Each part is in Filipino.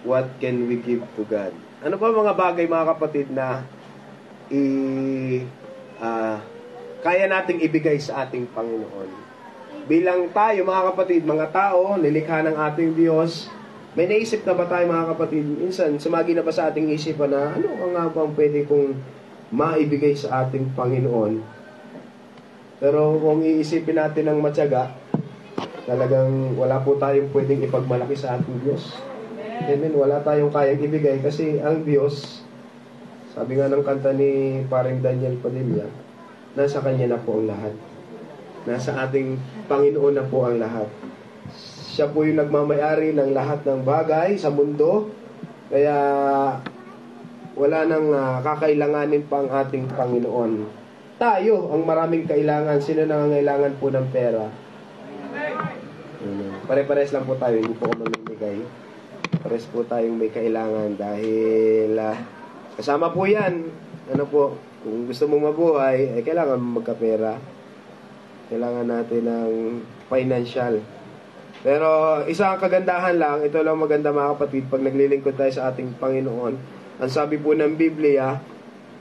what can we give to God? Ano ba mga bagay, mga kapatid, na kaya nating ibigay sa ating Panginoon? Bilang tayo, mga kapatid, mga tao, nilikha ng ating Diyos, may naisip na ba tayo, mga kapatid? Minsan, sumagi na ba sa ating isipan na, ano nga bang pwede kong maibigay sa ating Panginoon? Pero kung iisipin natin ng matyaga, talagang wala po tayong pwedeng ipagmalaki sa ating Diyos. Amen. Wala tayong kayang ibigay kasi ang Diyos, sabi nga ng kanta ni paring Daniel Padilla, nasa Kanya na po ang lahat. Nasa ating Panginoon na po ang lahat. Siya po yung nagmamayari ng lahat ng bagay sa mundo. Kaya wala nang kakailanganin pa ang ating Panginoon. Tayo ang maraming kailangan. Sino nangangailangan po ng pera? Pare-pares lang po tayo. Hindi po ako mamimigay. Pares po tayong may kailangan dahil kasama po yan. Ano po, kung gusto mong mabuhay, ay kailangan magkapera. Kailangan natin ng financial. Pero isang kagandahan lang, ito lang maganda mga kapatid, pag naglilingkod tayo sa ating Panginoon, ang sabi po ng Biblia,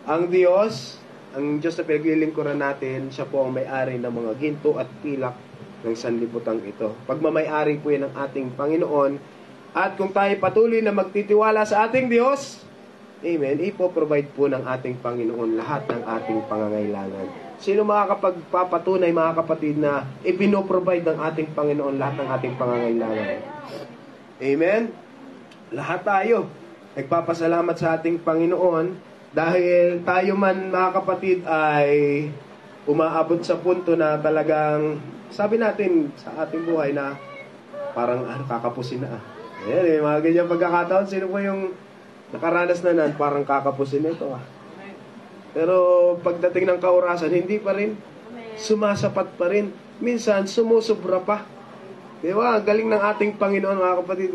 ang Diyos na pinaglilingkuran natin, siya po ang may-ari ng mga ginto at pilak ng sanlibutan ito. Pagmamay-ari po yan ng ating Panginoon. At kung tayo patuloy na magtitiwala sa ating Diyos, amen, ipoprovide po ng ating Panginoon lahat ng ating pangangailangan. Sino makakapagpapatunay, mga kapatid, na ipinoprovide ng ating Panginoon lahat ng ating pangangailangan? Amen? Lahat tayo nagpapasalamat sa ating Panginoon dahil tayo man, mga kapatid, ay umaabot sa punto na talagang, sabi natin sa ating buhay na parang kakapusin na. Ayan, mga ganyang pagkakataon. Sino po yung nakaranas na nan, parang kakapusin na ito Pero pagdating ng kaurasan, hindi pa rin. Sumasapat pa rin. Minsan, sumusubra pa. Di ba? Ang galing ng ating Panginoon, mga kapatid.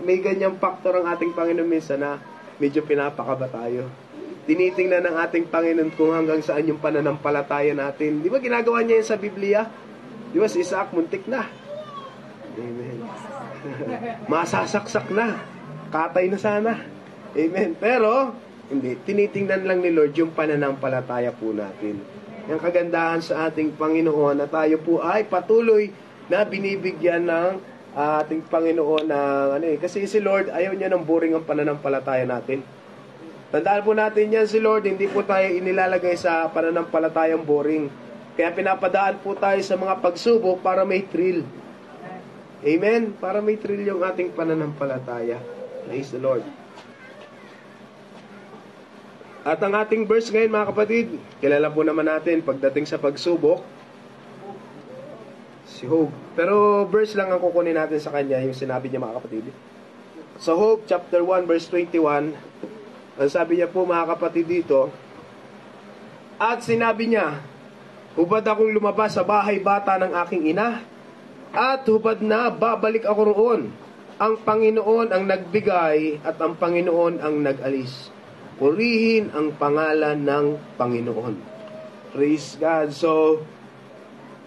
May ganyang faktor ang ating Panginoon minsan na medyo pinapakaba tayo. Tinitingnan ng ating Panginoon kung hanggang saan yung pananampalataya natin. Di ba ginagawa niya yun sa Biblia? Di ba si Isaac, muntik na. Amen. Masasaksak na. Katay na sana. Amen. Pero hindi, tinitingnan lang ni Lord yung pananampalataya po natin. Yung kagandahan sa ating Panginoon na tayo po ay patuloy na binibigyan ng ating Panginoon ng kasi si Lord ayaw niya ng boring ang pananampalataya natin. Tandaan po natin yan, si Lord hindi po tayo inilalagay sa pananampalatayang boring. Kaya pinapadaan po tayo sa mga pagsubok para may thrill. Amen? Para may thrill yung ating pananampalataya. Praise the Lord. At ang ating verse ngayon, mga kapatid, kilala po naman natin pagdating sa pagsubok, si Job. Pero verse lang ang kukunin natin sa kanya, yung sinabi niya, mga kapatid. Sa Job chapter 1 verse 21, ang sabi niya po, mga kapatid, dito, at sinabi niya, hubad akong lumabas sa bahay bata ng aking ina, at hubad na babalik ako roon. Ang Panginoon ang nagbigay at ang Panginoon ang nag-alis. Purihin ang pangalan ng Panginoon. Praise God. So,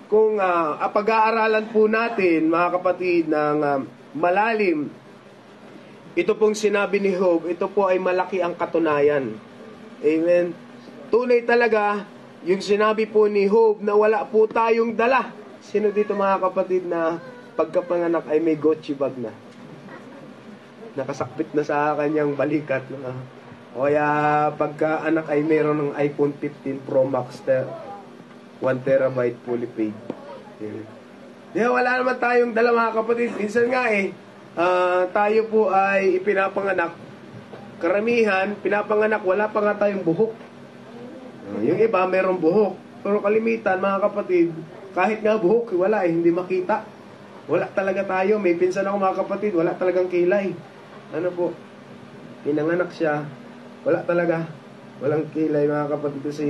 kung pag-aaralan po natin, mga kapatid, ng malalim, ito pong sinabi ni Job, ito po ay malaki ang katunayan. Amen. Tunay talaga, yung sinabi po ni Job na wala po tayong dala. Sino dito, mga kapatid, na pagkapanganak ay may Gucci bag na? Nakasakpit na sa kanyang balikat. O kaya pagka-anak ay mayroon ng iPhone 15 Pro Max 1 terabyte fully paid. Wala naman tayong dala, mga kapatid. Minsan nga tayo po ay ipinapanganak. Karamihan, pinapanganak, wala pa nga tayong buhok. Yung iba, mayroong buhok. Pero kalimitan, mga kapatid, kahit nga buhok, wala hindi makita. Wala talaga tayo. May pinsan ako, mga kapatid, wala talagang kilay. Ano po? Pinanganak siya. Wala talaga. Walang kilay, mga kapatid. Kasi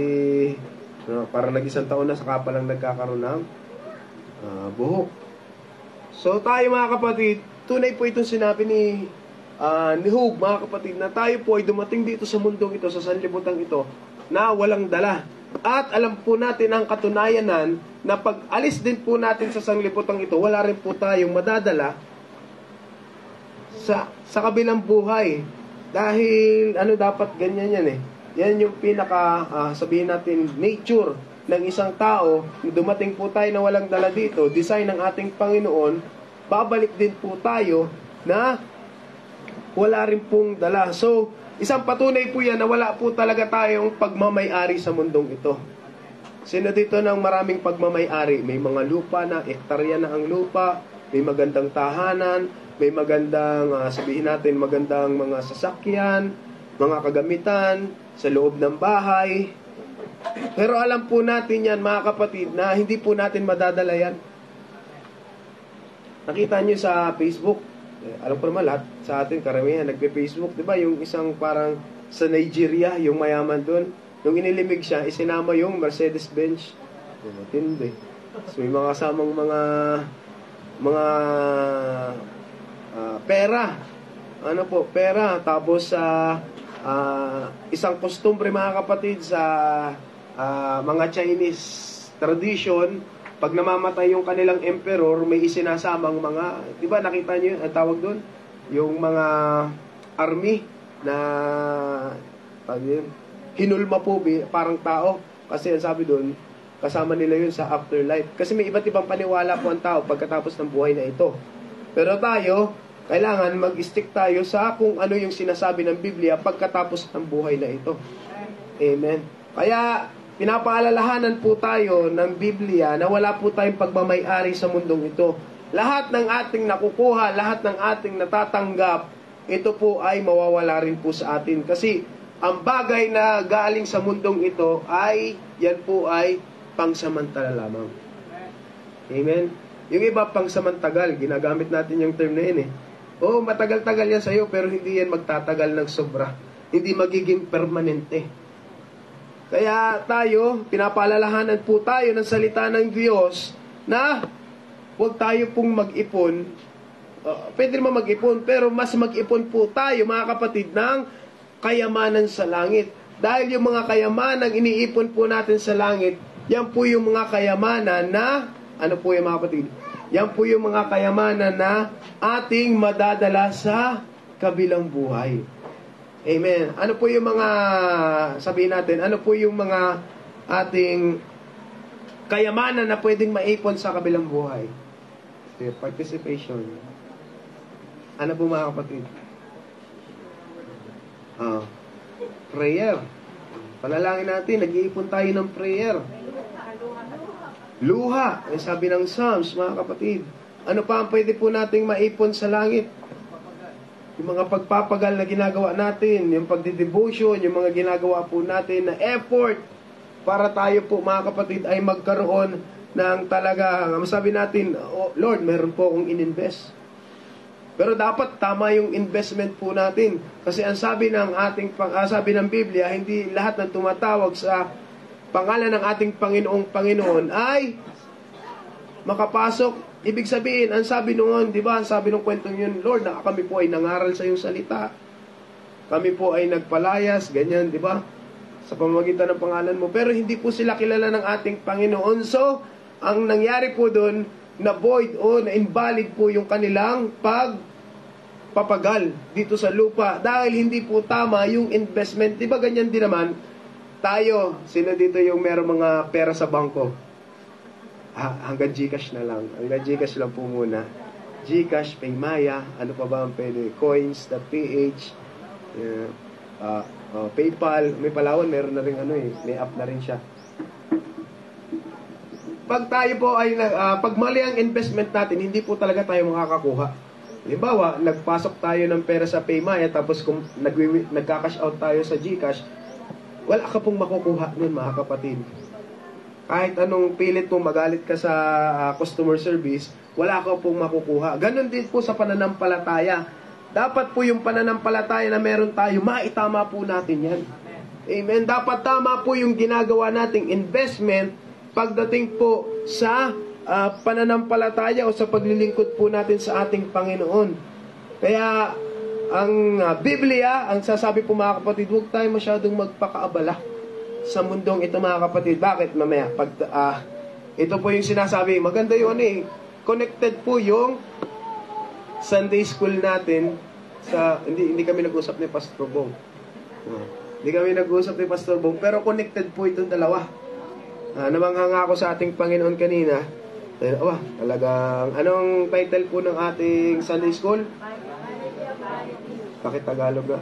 parang nag-isang taon na saka pa lang nagkakaroon ng buhok. So tayo, mga kapatid, tunay po itong sinabi ni Job, mga kapatid, na tayo po ay dumating dito sa mundong ito, sa sanlibutan ito, na walang dala. At alam po natin ang katunayanan na pag alis din po natin sa sanlibutan ito, wala rin po tayong madadala sa kabilang buhay. Dahil dapat ganyan yan eh. Yan yung sabihin natin, nature ng isang tao. Dumating po tayo na walang dala dito, design ng ating Panginoon, babalik din po tayo na wala rin pong dala. So, isang patunay po yan na wala po talaga tayong pagmamay-ari sa mundong ito. Sino dito ng maraming pagmamay-ari? May mga lupa na, hektarya na ang lupa, may magandang tahanan, may magandang, sabihin natin, magandang mga sasakyan, mga kagamitan, sa loob ng bahay. Pero alam po natin yan, mga kapatid, na hindi po natin madadala yan. Nakita nyo sa Facebook, alam ko naman lahat sa atin, karamihan, nagpe-Facebook, di ba? Yung isang parang sa Nigeria, yung mayaman doon, nung inilimig siya, isinama yung Mercedes-Benz. Matindi. So, may mga kasamang mga pera. Pera. Tapos isang kostumbre, mga kapatid, sa mga Chinese tradition, pag namamatay yung kanilang emperor, may isinasamang mga, di ba nakita nyo ang tawag doon? Yung mga army na hinulma po, parang tao. Kasi ang sabi doon, kasama nila yun sa afterlife. Kasi may iba't ibang paniwala po ang tao pagkatapos ng buhay na ito. Pero tayo, kailangan mag-stick tayo sa kung ano yung sinasabi ng Biblia pagkatapos ng buhay na ito. Amen. Kaya, pinapaalalahanan po tayo ng Biblia na wala po tayong pagmamay-ari sa mundong ito. Lahat ng ating nakukuha, lahat ng ating natatanggap, ito po ay mawawala rin po sa atin. Kasi ang bagay na galing sa mundong ito yan po ay pangsamantala lamang. Amen? Yung iba pangsamantagal, ginagamit natin yung term na yun eh. Matagal-tagal yan sa'yo, pero hindi yan magtatagal ng sobra. Hindi magiging permanente. Kaya tayo, pinapaalalahanan po tayo ng salita ng Diyos na huwag tayo pong mag-ipon. Pwede naman mag-ipon, pero mas mag-ipon po tayo, mga kapatid, ng kayamanan sa langit. Dahil yung mga kayamanang iniipon po natin sa langit, yan po yung mga kayamanan na, ano po yung mga kapatid? Yan po yung mga kayamanan na ating madadala sa kabilang buhay. Amen. Ano po yung mga, sabihin natin, ano po yung mga ating kayamanan na pwedeng maipon sa kabilang buhay? Participation. Ano po mga kapatid? Prayer. Panalangin natin, nag-iipon tayo ng prayer. Luha. Ang sabi ng Psalms, mga kapatid. Ano pa ang pwede po nating maipon sa langit? Yung mga pagpapagal na ginagawa natin, yung pagdidevotion, yung mga ginagawa po natin na effort para tayo po, mga kapatid, ay magkaroon ng talaga, masabi natin, Lord, meron po akong ininvest. Pero dapat tama yung investment po natin. Kasi ang sabi ng Biblia, hindi lahat ng tumatawag sa pangalan ng ating Panginoon ay makapasok. Ibig sabihin, ang sabi noon, di ba, ang sabi ng kwentong yun, Lord, kami po ay nangaral sa iyong salita. Kami po ay nagpalayas, ganyan, di ba? Sa pamamagitan ng pangalan mo. Pero hindi po sila kilala ng ating Panginoon. So, ang nangyari po doon, na void o na invalid po yung kanilang pagpapagal dito sa lupa. Dahil hindi po tama yung investment. Di ba ganyan din naman? Tayo, sino dito yung meron mga pera sa bangko? Hanggang GCash na lang. Hanggang GCash lang po muna. GCash, Paymaya, ano pa ba ang pwede? Coins.ph, PayPal. May Palawan, meron na rin may app na rin siya. Pag tayo po ay, pag mali ang investment natin, hindi po talaga tayo makakakuha. Halimbawa, nagpasok tayo ng pera sa Paymaya, tapos kung nagka-cash out tayo sa GCash, wala ka pong makukuha nun, mga kapatid. Kahit anong pilit mo magalit ka sa customer service, wala ka pong makukuha. Ganon din po sa pananampalataya. Dapat po yung pananampalataya na meron tayo, maitama po natin yan. Amen. Dapat tama po yung ginagawa nating investment pagdating po sa pananampalataya o sa paglilingkod po natin sa ating Panginoon. Kaya ang Biblia, ang sasabi po, mga kapatid, huwag tayo masyadong magpakaabala sa mundong ito, mga kapatid. Bakit? Mamaya, ito po yung sinasabi, maganda yun connected po yung Sunday school natin, hindi kami nag-usap ni Pastor Bong. Hindi kami nag-usap ni Pastor Bong, pero connected po itong dalawa. Namanghanga ako sa ating Panginoon kanina. Talagang, anong title po ng ating Sunday school? Pakitagalog na.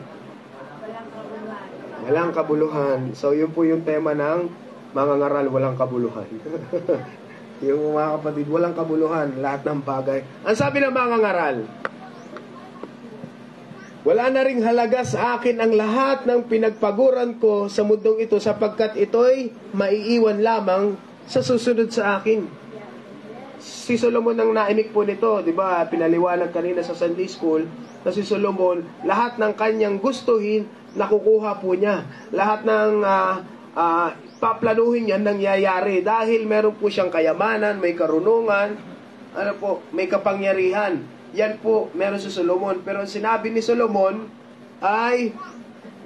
Walang kabuluhan. So, yun po yung tema ng mga ngaral, walang kabuluhan. Yung mga kapatid, walang kabuluhan, lahat ng bagay. Ang sabi ng mga ngaral, wala na ring halaga sa akin ang lahat ng pinagpaguran ko sa mundong ito sapagkat ito'y maiiwan lamang sa susunod sa akin. Si Solomon ang naimik po nito, di ba? Pinaliwanag kanina sa Sunday School na si Solomon, lahat ng kanyang gustuhin, nakukuha po niya. Lahat ng paplanuhin niya nangyayari dahil meron po siyang kayamanan, may karunungan, may kapangyarihan. Yan po, meron si Solomon. Pero ang sinabi ni Solomon ay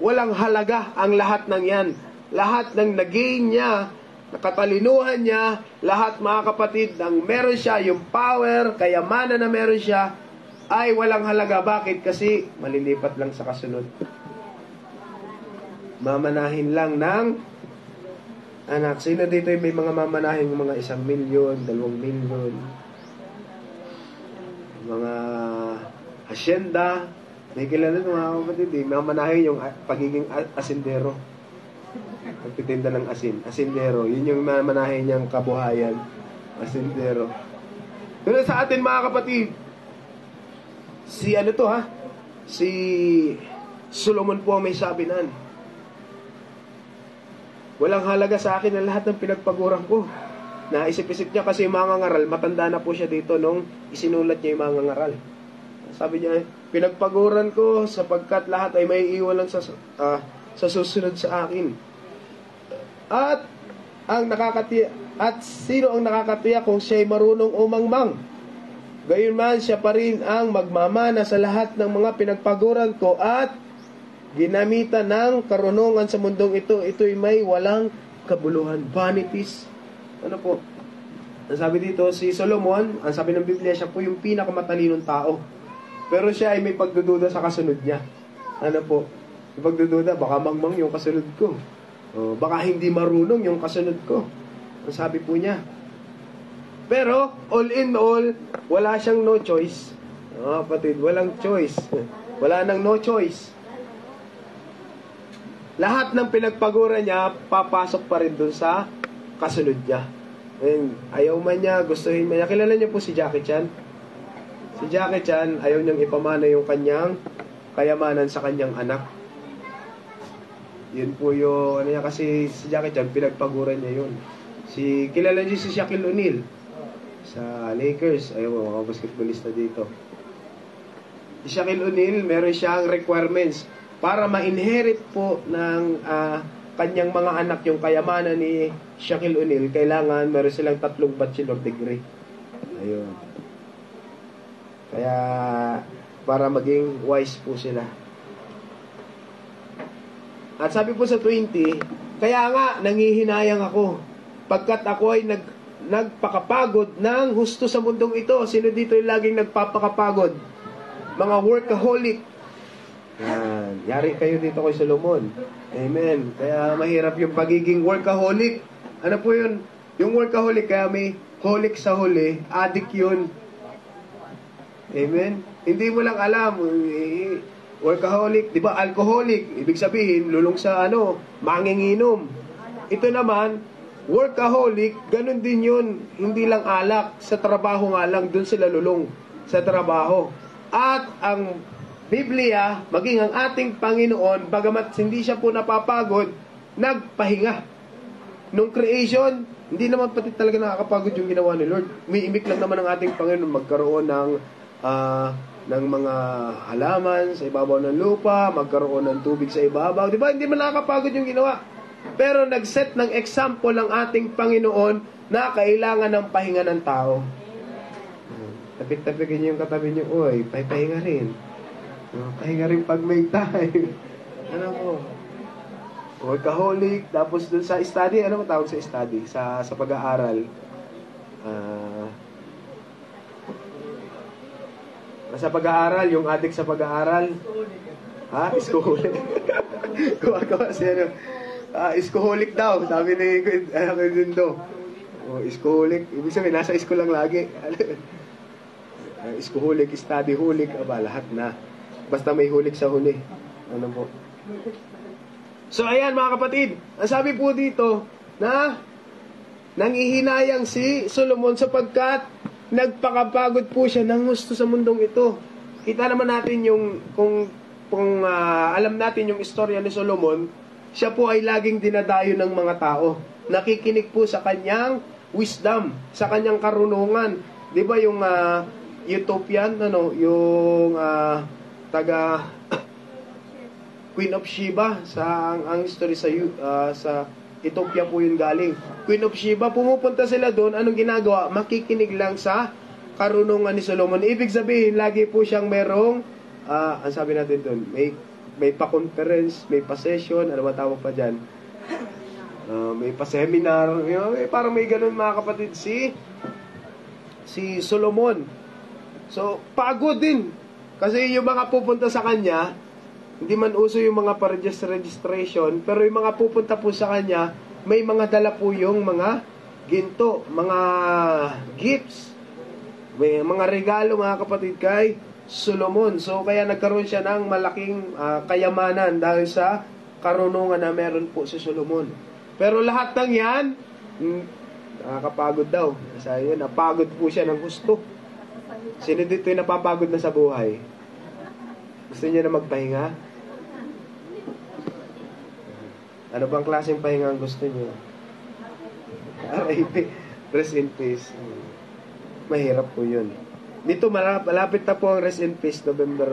walang halaga ang lahat ng yan. Lahat ng nagain niya, nakatalinuhan niya, lahat mga kapatid, ng meron siya, yung power, kayamanan na meron siya, ay walang halaga. Bakit? Kasi malilipat lang sa kasunod. Mamanahin lang ng anak. Sino dito may mga mamanahin, mga 1 milyon, 2 milyon? Mga asyenda, may kilala mga kapatid, mamanahin yung pagiging asindero. Pagtitinda ng asin. Asindero, yun yung mamanahin niyang kabuhayan. Asindero. Pero sa atin mga kapatid, si Solomon po may sabi nan, walang halaga sa akin ang lahat ng pinagpaguran ko. Naisip-isip niya kasi yung mga ngaral, matanda na po siya dito nung isinulat niya yung mga ngaral. Sabi niya, pinagpaguran ko sapagkat lahat ay may iwan lang sa susunod sa akin. At sino ang nakakatiyak kung siya'y marunong umangmang? Gayunman siya pa rin ang magmamana sa lahat ng mga pinagpaguran ko at ginamitan ng karunungan sa mundong ito. Ito'y may walang kabuluhan. Vanities. Ano po? Ang sabi dito, si Solomon, ang sabi ng Biblia, siya po yung pinakamatalinong tao. Pero siya ay may pagdududa sa kasunod niya. Ano po? Yung pagdududa, baka mangmang yung kasunod ko. O, baka hindi marunong yung kasunod ko. Ang sabi po niya. Pero, all in all, wala siyang no choice. Kapatid, walang choice. Wala nang no choice. Lahat ng pinagpaguran niya, papasok pa rin dun sa kasunod niya. And ayaw man niya, gustuhin man niya. Kilala niyo po si Jackie Chan? Si Jackie Chan, ayaw niyang ipamana yung kanyang kayamanan sa kanyang anak. Yun po yung, kasi si Jackie Chan, pinagpaguran niya yun. Kilala niyo si Shaquille O'Neal sa Lakers. Ayaw mo, mga basketballista dito. Si Shaquille O'Neal, meron siyang requirements para ma-inherit po ng kanyang mga anak yung kayamanan ni Shaquille O'Neal. Kailangan meron silang 3 bachelor degree. Ayun. Kaya para maging wise po sila. At sabi po sa 20, kaya nga nangihinayang ako pagkat ako ay nagpakapagod ng husto sa mundong ito. Sino dito yung laging nagpapakapagod? Mga workaholic. Yan. Yari kayo dito kay Solomon. Amen. Kaya mahirap yung pagiging workaholic. Ano po yun? Yung workaholic, kaya may holic sa huli, addict yun. Amen. Hindi mo lang alam. Workaholic, di ba? Alcoholic. Ibig sabihin, lulong sa manginginom. Ito naman, workaholic, ganun din yun. Hindi lang alak. Sa trabaho nga lang, dun sila lulong. Sa trabaho. At ang Biblia, maging ang ating Panginoon, bagamat hindi siya po napapagod, nagpahinga. Nung creation, hindi naman pati talaga nakakapagod yung ginawa ni Lord. Umiimik lang naman ang ating Panginoon magkaroon ng mga halaman sa ibabaw ng lupa, magkaroon ng tubig sa ibabaw. Di ba? Hindi man nakakapagod yung ginawa. Pero nag-set ng example ang ating Panginoon na kailangan ng pahinga ng tao. Tapik-tapikin niyo yung katabi niyo, oy, pahinga rin. Pahinga rin pag may time. Ano po? Workaholic, tapos dun sa study, ano mo tawag sa study? Sa pag-aaral. Sa pag-aaral, yung adik sa pag-aaral. Ha? Iskoholic. Gumagawa siya iskoholic daw. Sabi ni Dindo. Iskoholic. Ibig sabihin, nasa isko lang lagi. Iskoholic, study holic. Aba, lahat na. Basta may hulik sa huli. Ano po? So, ayan mga kapatid. Ang sabi po dito, na nangihinayang si Solomon sapagkat nagpakapagod po siya ng gusto sa mundong ito. Kita naman natin yung kung alam natin yung istorya ni Solomon, siya po ay laging dinadayo ng mga tao. Nakikinig po sa kanyang wisdom, sa kanyang karunungan. 'Di ba yung Utopian, yung taga Queen of Sheba sa ang history sa Ethiopia po yun galing. Queen of Sheba, pumupunta sila doon, anong ginagawa? Makikinig lang sa karunungan ni Solomon. Ibig sabihin, lagi po siyang merong, ang sabi natin doon, may pa-conference, may pa-session, ano ba tawag pa dyan? May pa-seminar, parang may ganun mga kapatid si Solomon. So, pagod din. Kasi yung mga pupunta sa kanya, hindi man uso yung mga pa-registration, pero yung mga pupunta po sa kanya, may mga dala po yung mga ginto, mga gifts, may mga regalo mga kapatid kay Solomon. So kaya nagkaroon siya ng malaking kayamanan dahil sa karunungan na meron po si Solomon. Pero lahat ng yan, nakakapagod daw. Kasi yun, napagod po siya ng gusto. Sino dito yung napapagod na sa buhay? Gusto niya na magpahinga? Ano bang klaseng pahinga ang gusto niyo? RIP, rest in peace. Mahirap po yun. Dito malapit na po ang rest in peace, November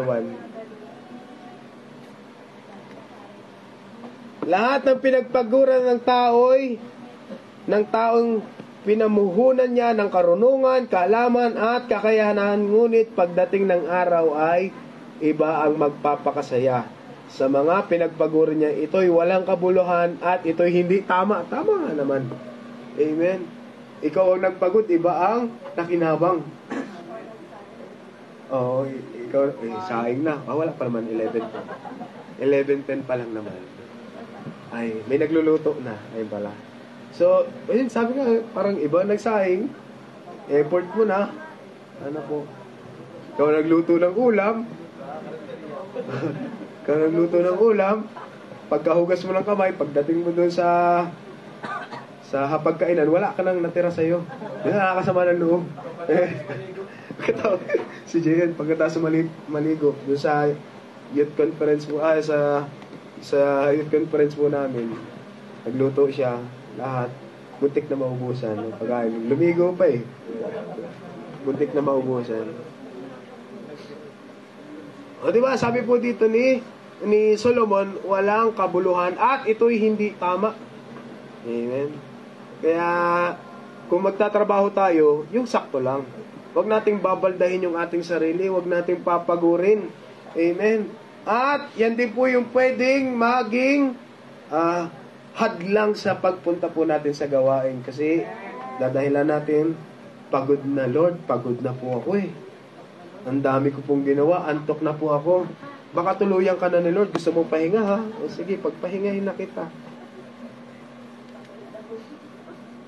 1. Lahat ng pinagpaguran ng taong pinamuhunan niya ng karunungan, kaalaman at kakayahan, ngunit pagdating ng araw ay iba ang magpapakasaya. Sa mga pinagpaguran niya, ito'y walang kabuluhan at ito'y hindi tama. Tama nga naman. Amen. Ikaw ang nagpagod, iba ang nakinabang. Oo, ikaw, saing na. Wala pa naman, 11:10. 11:10 pa lang naman. Ay, may nagluluto na. Ayun pala. So, ayun, sabi nga, parang iba nagsaing. Effort mo na. Ano po? Ikaw nagluto ng ulam. Ikaw nagluto ng ulam. Pagkahugas mo ng kamay, pagdating mo doon sa hapagkainan, wala ka nang natira sa'yo. Nakakasama ng loob. Si Jayan, pagkatapos maligo, doon sa youth conference mo, sa youth conference mo namin, nagluto siya, lahat, buntik na maubusan. Pagkain, lumigo pa eh. Buntik na maubusan. O diba, sabi po dito ni Solomon, walang kabuluhan at ito'y hindi tama. Amen. Kaya, kung magtatrabaho tayo, yung sakto lang. Huwag nating babaldahin yung ating sarili, huwag nating papagurin. Amen. At yan din po yung pwedeng maging hadlang sa pagpunta po natin sa gawain. Kasi, dadahilan natin, pagod na Lord, pagod na po ako eh. Ang dami ko pong ginawa, antok na po ako. Baka tuluyan ka na ni Lord, gusto mong pahinga ha? O sige, pagpahingahin na kita.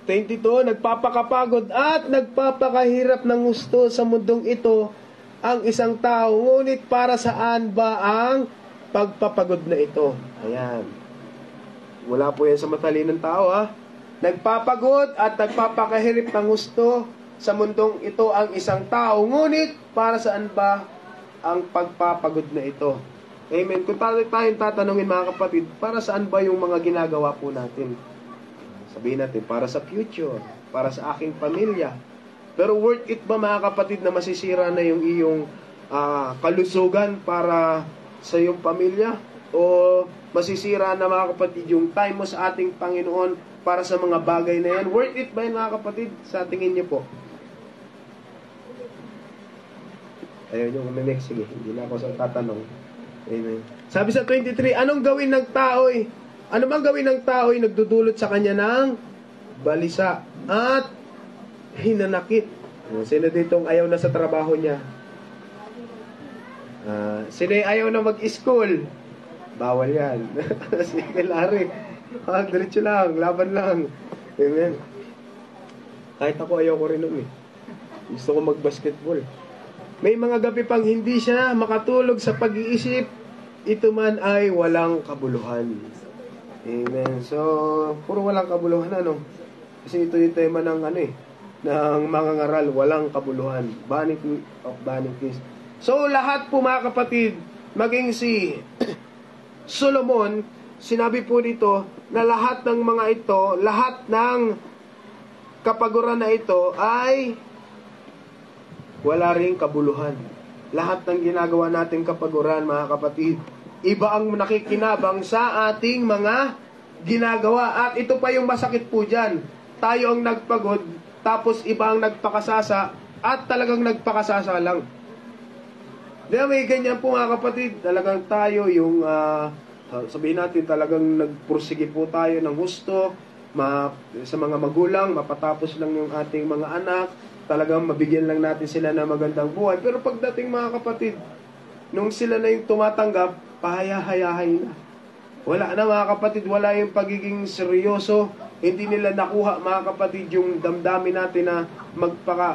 22, nagpapakapagod at nagpapakahirap ng gusto sa mundong ito ang isang tao. Ngunit para saan ba ang pagpapagod na ito? Ayan. Wala po yan sa matalinong tao ha. Nagpapagod at nagpapakahirap ng gusto sa mundong ito ang isang tao. Ngunit para saan ba ang pagpapagod na ito? Amen. Kung tayong tatanungin mga kapatid, para saan ba yung mga ginagawa po natin? Sabihin natin, para sa future, para sa aking pamilya. Pero worth it ba mga kapatid na masisira na yung iyong kalusugan para sa iyong pamilya? O masisira na mga kapatid yung time mo sa ating Panginoon para sa mga bagay na yan? Worth it ba yun mga kapatid sa tingin niyo po? Ayaw nyo kuminig. Sige, hindi na ako sa tatanong. Amen. Sabi sa 23, anong gawin ng tao eh? Ano bang gawin ng tao ay nagdudulot sa kanya ng balisa at hinanakit? Sino ditong ayaw na sa trabaho niya? Sino yung ayaw na mag-school? Bawal yan. Sige, Larry. Diretso lang, laban lang. Amen. Kahit ako, ayaw ko rin nun eh. Gusto ko mag-basketball. May mga gabi pang hindi siya makatulog sa pag-iisip. Ito man ay walang kabuluhan. Amen. So, puro walang kabuluhan, ano? Kasi ito yung tema ng ng mga ngaral, walang kabuluhan. Vanity of vanities. So, lahat po mga kapatid, maging si Solomon, sinabi po dito na lahat ng mga ito, lahat ng kapaguran na ito ay wala ring kabuluhan. Lahat ng ginagawa nating kapaguran, mga kapatid, iba ang nakikinabang sa ating mga ginagawa. At ito pa yung masakit po dyan. Tayo ang nagpagod, tapos iba ang nagpakasasa, at talagang nagpakasasa lang. Diba may ganyan po mga kapatid, talagang tayo yung, sabihin natin talagang nagpursige po tayo ng gusto, sa mga magulang, mapatapos lang yung ating mga anak, talagang mabigyan lang natin sila ng magandang buhay. Pero pagdating mga kapatid, nung sila na yung tumatanggap, pahaya-hayahay na. Wala na mga kapatid, wala yung pagiging seryoso. Hindi nila nakuha mga kapatid yung damdamin natin na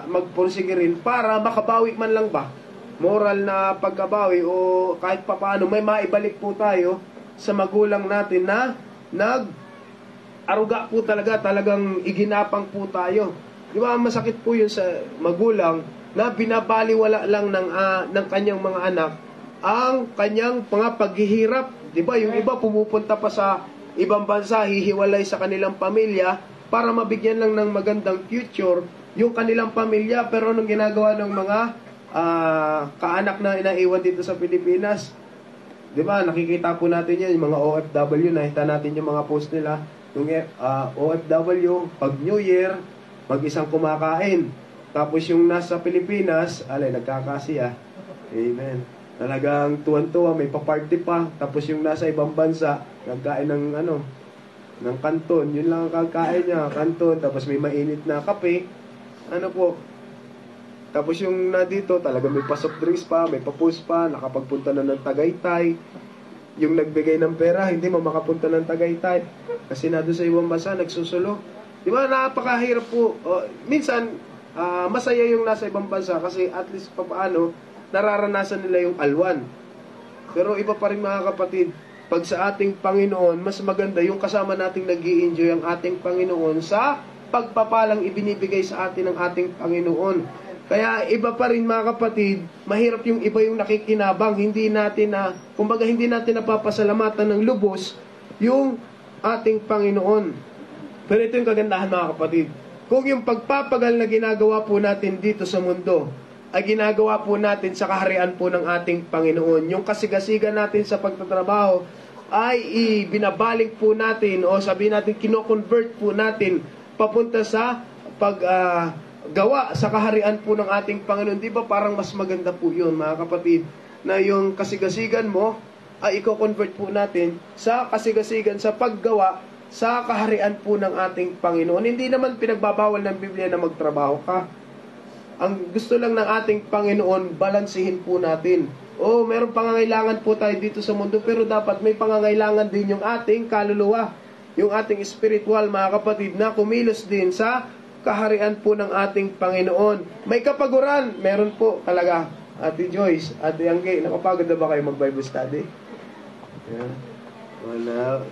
magpursige rin para makabawi man lang ba. Moral na pagkabawi o kahit papaano may maibalik po tayo sa magulang natin na aruga po talagang iginapang po tayo. Di ba masakit po yun sa magulang na binabaliwala lang ng kanyang mga anak ang kanyang mga paghihirap. Di ba yung iba pumupunta pa sa ibang bansa, hihiwalay sa kanilang pamilya para mabigyan lang ng magandang future yung kanilang pamilya. Pero anong ginagawa ng mga kaanak na inaiwan dito sa Pilipinas? Di ba nakikita po natin yan, yung mga OFW, nakita natin yung mga post nila. Yung OFW, pag New Year, mag-isang kumakain. Tapos yung nasa Pilipinas, nagkakasiya. Amen. Talagang tuwan-tuwa, may pa-party pa. Tapos yung nasa ibang bansa, nagkain ng kanton. Yun lang ang kakain niya, kanton. Tapos may mainit na kape. Tapos yung dito, talaga may pa-soft drinks pa, may pa-post pa, nakapagpunta na ng Tagaytay. Yung nagbigay ng pera, hindi makapunta ng Tagaytay. Kasi na doon sa ibang bansa, nagsusulo. Di ba, napakahirap po. Minsan, masaya yung nasa ibang bansa kasi at least papaano, nararanasan nila yung alwan. Pero iba pa rin mga kapatid, pag sa ating Panginoon, mas maganda yung kasama nating nag-i-enjoy ang ating Panginoon sa pagpapalang ibinibigay sa atin ng ating Panginoon. Kaya iba pa rin mga kapatid, mahirap yung iba yung nakikinabang, hindi natin napapasalamatan ng lubos yung ating Panginoon. Pero ito yung kagandahan mga kapatid. Kung yung pagpapagal na ginagawa po natin dito sa mundo, ay ginagawa po natin sa kaharian po ng ating Panginoon. Yung kasigasigan natin sa pagtatrabaho ay ibinabalik po natin o sabihin natin kino-convert po natin papunta sa gawa sa kaharian po ng ating Panginoon. Di ba parang mas maganda po yun mga kapatid, na yung kasigasigan mo ay i-convert po natin sa kasigasigan sa paggawa sa kaharian po ng ating Panginoon. Hindi naman pinagbabawal ng Biblia na magtrabaho ka. Ang gusto lang ng ating Panginoon, balansihin po natin. Meron pangangailangan po tayo dito sa mundo, pero dapat may pangangailangan din yung ating kaluluwa, yung ating spiritual mga kapatid, na kumilos din sa kaharian po ng ating Panginoon. May kapaguran, meron po talaga. Ate Joyce, Ate Angge, nakapagod na ba kayo mag-Bible study? Yeah.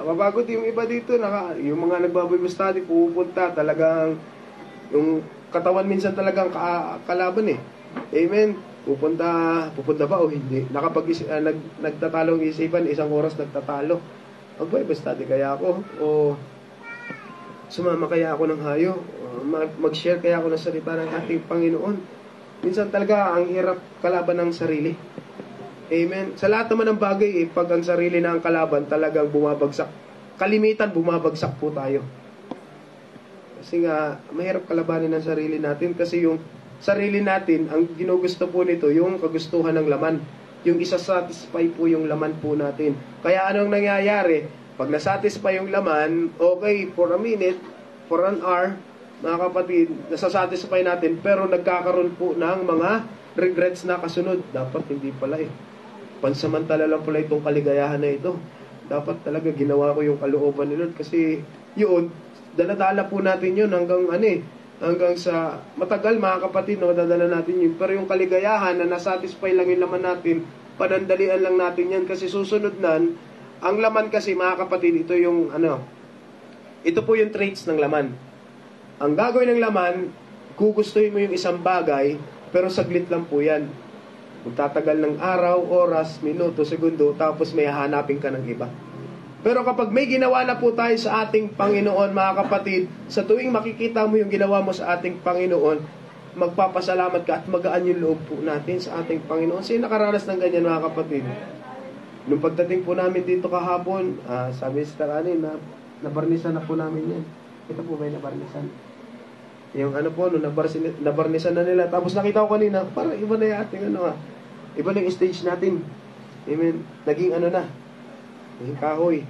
Mapagod yung iba dito, yung mga nag-Bible study, pupunta talagang, yung katawan minsan talagang kalaban eh. Amen. Pupunta ba o hindi? Nagtatalong isipan, isang oras nagtatalo. Mag-Bible study kaya ako? O sumama kaya ako ng hayo? Mag-share kaya ako ng salita ng ating Panginoon? Minsan talaga ang hirap kalaban ng sarili. Amen. Sa lahat naman ng bagay, pag ang sarili na ang kalaban, talagang bumabagsak. Kalimitan, bumabagsak po tayo. Kasi nga, mahirap kalabanin ang sarili natin kasi yung sarili natin, ang ginugusto po nito, yung kagustuhan ng laman. Yung isa-satisfy po yung laman po natin. Kaya anong nangyayari? Pag nasatisfy yung laman, okay, for a minute, for an hour, mga kapatid, nasasatisfy natin, pero nagkakaroon po ng mga regrets na kasunod. Dapat hindi pala eh. pansamantala lang pala itong kaligayahan na ito. Dapat talaga ginawa ko yung kalooban ni Lord. Kasi yun, daladala po natin yun hanggang sa matagal mga kapatid, no, dadala natin yun. Pero yung kaligayahan na nasatisfy lang yung laman natin, panandalian lang natin yan. Kasi susunod nan, ang laman kasi mga kapatid, ito yung ito po yung traits ng laman. Ang gagawin ng laman, gugustuhin mo yung isang bagay, pero saglit lang po yan. Magtatagal ng araw, oras, minuto, segundo, tapos may hahanapin ka ng iba. Pero kapag may ginawa na po tayo sa ating Panginoon, mga kapatid, sa tuwing makikita mo yung ginawa mo sa ating Panginoon, magpapasalamat ka at magaan yung loob po natin sa ating Panginoon. Sino nakaranas ng ganyan, mga kapatid? Nung pagdating po namin dito kahapon, sabi si Tarani na nabarnisan na po namin yan. Ito po may nabarnisan. Yung nung nabarnisan na nila. Tapos nakita ko kanina, parang iba na yung ating iba na yung stage natin. Amen. Naging na. Naging kahoy.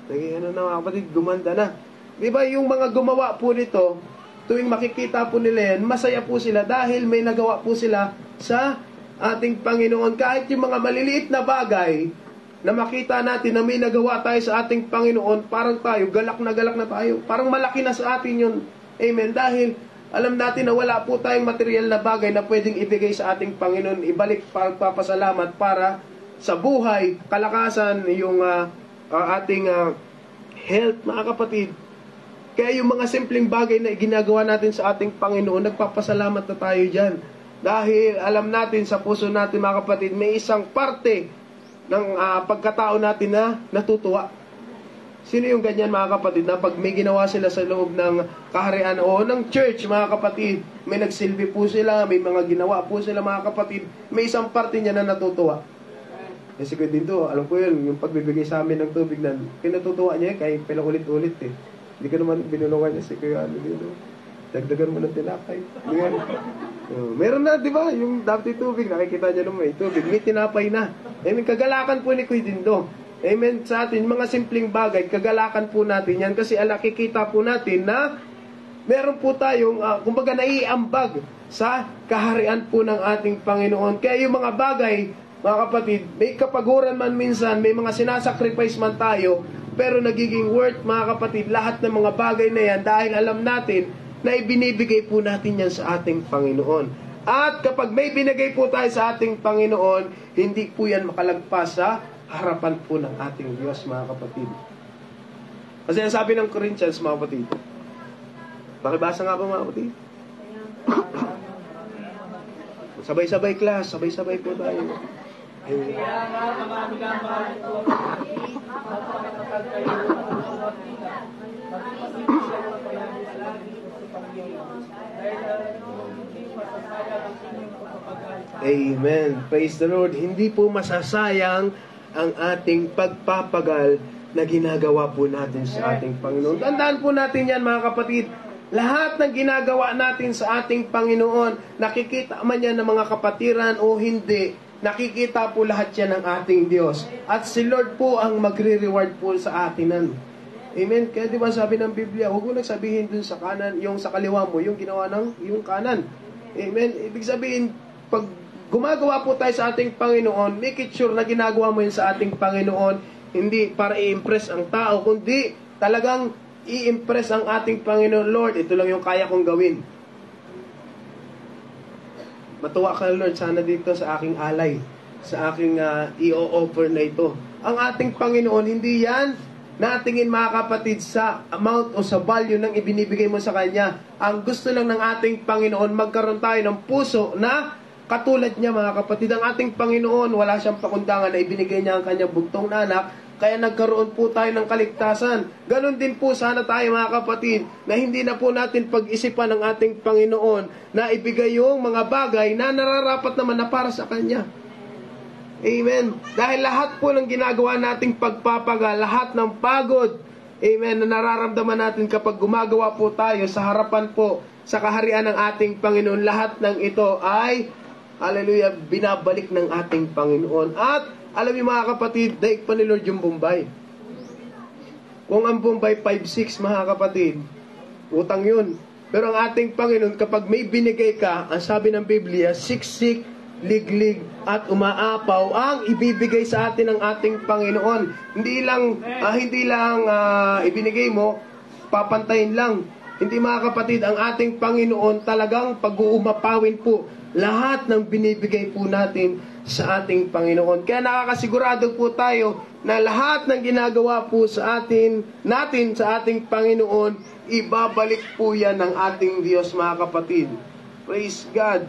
Naging mga kapatid, gumanda na. Diba yung mga gumawa po nito, tuwing makikita po nila yan, masaya po sila dahil may nagawa po sila sa ating Panginoon. Kahit yung mga maliliit na bagay na makita natin na may nagawa tayo sa ating Panginoon, parang tayo, galak na tayo. Parang malaki na sa atin yun. Amen. Dahil alam natin na wala po tayong material na bagay na pwedeng ibigay sa ating Panginoon. Ibalik pagpapasalamat para sa buhay, kalakasan, yung ating health, mga kapatid. Kaya yung mga simpleng bagay na ginagawa natin sa ating Panginoon, nagpapasalamat na tayo dyan. Dahil alam natin sa puso natin, mga kapatid, may isang parte ng pagkatao natin na natutuwa. Sino yung ganyan, mga kapatid, na pag may ginawa sila sa loob ng kaharian o ng church, mga kapatid, may nagsilbi po sila, may mga ginawa po sila, mga kapatid, may isang parte niya na natutuwa. Kasi ko din to, alam ko yun, yung pagbibigay sa amin ng tubig na pinatutuwa niya, kahit pinaulit-ulit eh. Hindi ka naman binulungan niya si Kuya dito. Dagdagan mo ng tinapay. Meron na, di ba? Yung dati tubig, nakikita niya naman may tubig. May tinapay na. Amen. Kagalakan po ni Kuya Dindo. Amen. Sa atin, mga simpleng bagay, kagalakan po natin yan. Kasi nakikita po natin na meron po tayong, kumbaga naiambag sa kaharian po ng ating Panginoon. Kaya yung mga bagay, mga kapatid, may kapaguran man minsan, may mga sinasacrifice man tayo, pero nagiging worth, mga kapatid, lahat ng mga bagay na yan dahil alam natin na ibinibigay po natin yan sa ating Panginoon. At kapag may binigay po tayo sa ating Panginoon, hindi po yan makalagpas sa harapan po ng ating Diyos, mga kapatid. Kasi ang sabi ng Corinthians, mga kapatid, pakibasa nga ba, mga kapatid? Sabay-sabay class, sabay-sabay po tayo. Kaya nga, mga mahal ito, magpapakatag kayo magpapasipin siya ng palagi sa Panginoon. Dahil hindi masasayang ang inyong pagpapagal. Amen. Praise the Lord. Hindi po masasayang ang ating pagpapagal na ginagawa po natin sa ating Panginoon. Tandaan po natin yan, mga kapatid. Lahat ng ginagawa natin sa ating Panginoon, nakikita man yan ng mga kapatiran o hindi, nakikita po lahat yan ng ating Diyos. At si Lord po ang magre-reward po sa atinan. Amen? Kaya di ba sabi ng Biblia, huwag mo nagsabihin dun sa kanan, yung sa kaliwa mo, yung ginawa ng yung kanan. Amen? Ibig sabihin, pag gumagawa po tayo sa ating Panginoon, make it sure na ginagawa mo yun sa ating Panginoon, hindi para i-impress ang tao, kundi talagang i-impress ang ating Panginoon. Lord, ito lang yung kaya kong gawin. Matuwa ka, Lord, sana dito sa aking alay, sa aking i-offer na ito. Ang ating Panginoon, hindi yan natingin, mga kapatid, sa amount o sa value ng ibinibigay mo sa Kanya. Ang gusto lang ng ating Panginoon, magkaroon tayo ng puso na katulad niya, mga kapatid. Ang ating Panginoon, wala siyang pakundangan na ibinigay niya ang Kanyang bugtong na anak, kaya nagkaroon po tayo ng kaligtasan. Ganon din po sana tayo, mga kapatid, na hindi na po natin pag-isipan ng ating Panginoon na ibigay yung mga bagay na nararapat naman na para sa Kanya. Amen. Dahil lahat po ng ginagawa nating pagpapagal, lahat ng pagod, amen, na nararamdaman natin kapag gumagawa po tayo sa harapan po, sa kaharian ng ating Panginoon, lahat ng ito ay, hallelujah, binabalik ng ating Panginoon. At, alam niyo, mga kapatid, daig pa ni Lord yung Bombay. Kung ang Bombay 5-6, mga kapatid, utang yun. Pero ang ating Panginoon, kapag may binigay ka, ang sabi ng Biblia, siksik liglig at umaapaw ang ibibigay sa atin ng ating Panginoon. Hindi lang ibinigay mo, papantayin lang. Hindi mga kapatid, ang ating Panginoon talagang pag-uumapawin po lahat ng binibigay po natin sa ating Panginoon. Kaya nakakasigurado po tayo na lahat ng ginagawa po sa natin sa ating Panginoon, ibabalik po yan ng ating Diyos mga kapatid. Praise God.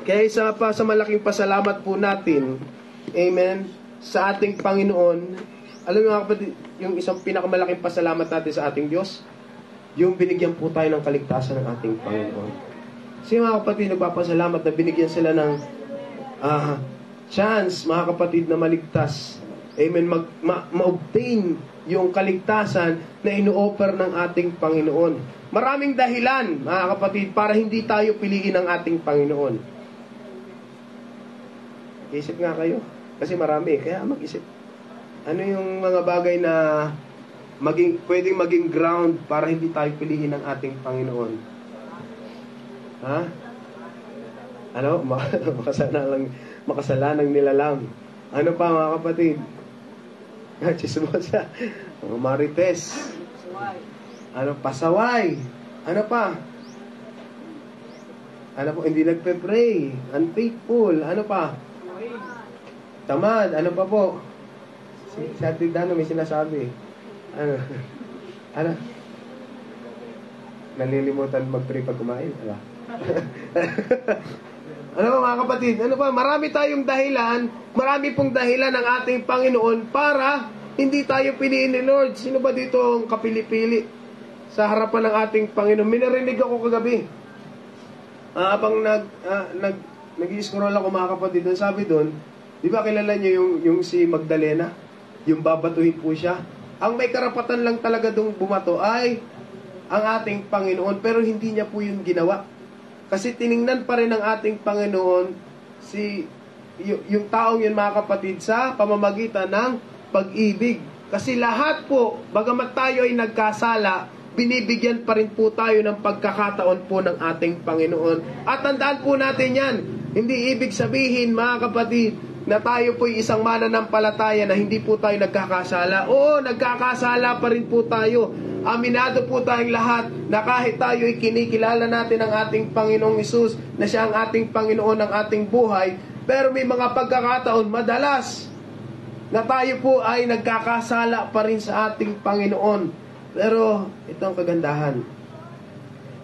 Kaya isa pa sa malaking pasalamat po natin, amen, sa ating Panginoon. Alam mo mga kapatid, yung isang pinakamalaking pasalamat natin sa ating Diyos, yung binigyan po tayo ng kaligtasan ng ating Panginoon. Kasi mga kapatid, nagpapasalamat na binigyan sila ng chance, mga kapatid, na maligtas. Amen. Ma-obtain yung kaligtasan na ino-offer ng ating Panginoon. Maraming dahilan, mga kapatid, para hindi tayo piliin ng ating Panginoon. Isip nga kayo. Kasi marami. Kaya mag-isip. Ano yung mga bagay na pwedeng maging ground para hindi tayo piliin ng ating Panginoon? Ha? Ano? Makasalanang nilalang. Ano pa mga kapatid? Chismosa. Marites. Ano? Pasaway. Ano pa? Ano po? Hindi nagpe-pray. Unfaithful. Ano pa? Tamad. Ano pa po? Si Ate Dano may sinasabi. Ano? Nalilimutan mag-pray pag kumain. Ano ba mga kapatid? Ano ba? Marami tayong dahilan, marami pong dahilan ng ating Panginoon para hindi tayo piliin ni Lord. Sino ba dito ang kapili-pili sa harapan ng ating Panginoon? Minarinig ako kagabi. Habang nag-i-scroll ako mga kapatid, sabi doon, di ba kilala niyo yung si Magdalena? Yung babatuhin po siya. Ang may karapatan lang talaga doon bumato ay ang ating Panginoon, pero hindi niya po yun ginawa. Kasi tiningnan pa rin ng ating Panginoon yung taong yun mga kapatid sa pamamagitan ng pag-ibig. Kasi lahat po, bagamat tayo ay nagkasala, binibigyan pa rin po tayo ng pagkakataon po ng ating Panginoon. At tandaan po natin yan, hindi ibig sabihin mga kapatid na tayo po isang mananampalataya na hindi po tayo nagkakasala. Oo, nagkakasala pa rin po tayo. Aminado po tayong lahat na kahit tayo ay kinikilala natin ang ating Panginoong Hesus na siya ang ating Panginoon ng ating buhay, pero may mga pagkakataon madalas na tayo po ay nagkakasala pa rin sa ating Panginoon. Pero ito ang kagandahan.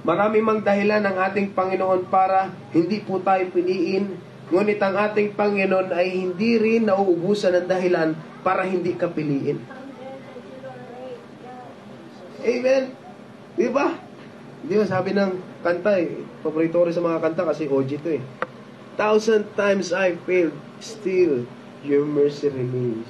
Marami mang dahilan ng ating Panginoon para hindi po tayo piliin, ngunit ang ating Panginoon ay hindi rin nauubusan ng dahilan para hindi ka piliin. Amen. Di ba? Di ba sabi ng kanta paborito rin sa mga kanta kasi OG to 1,000 times I failed, still your mercy remains.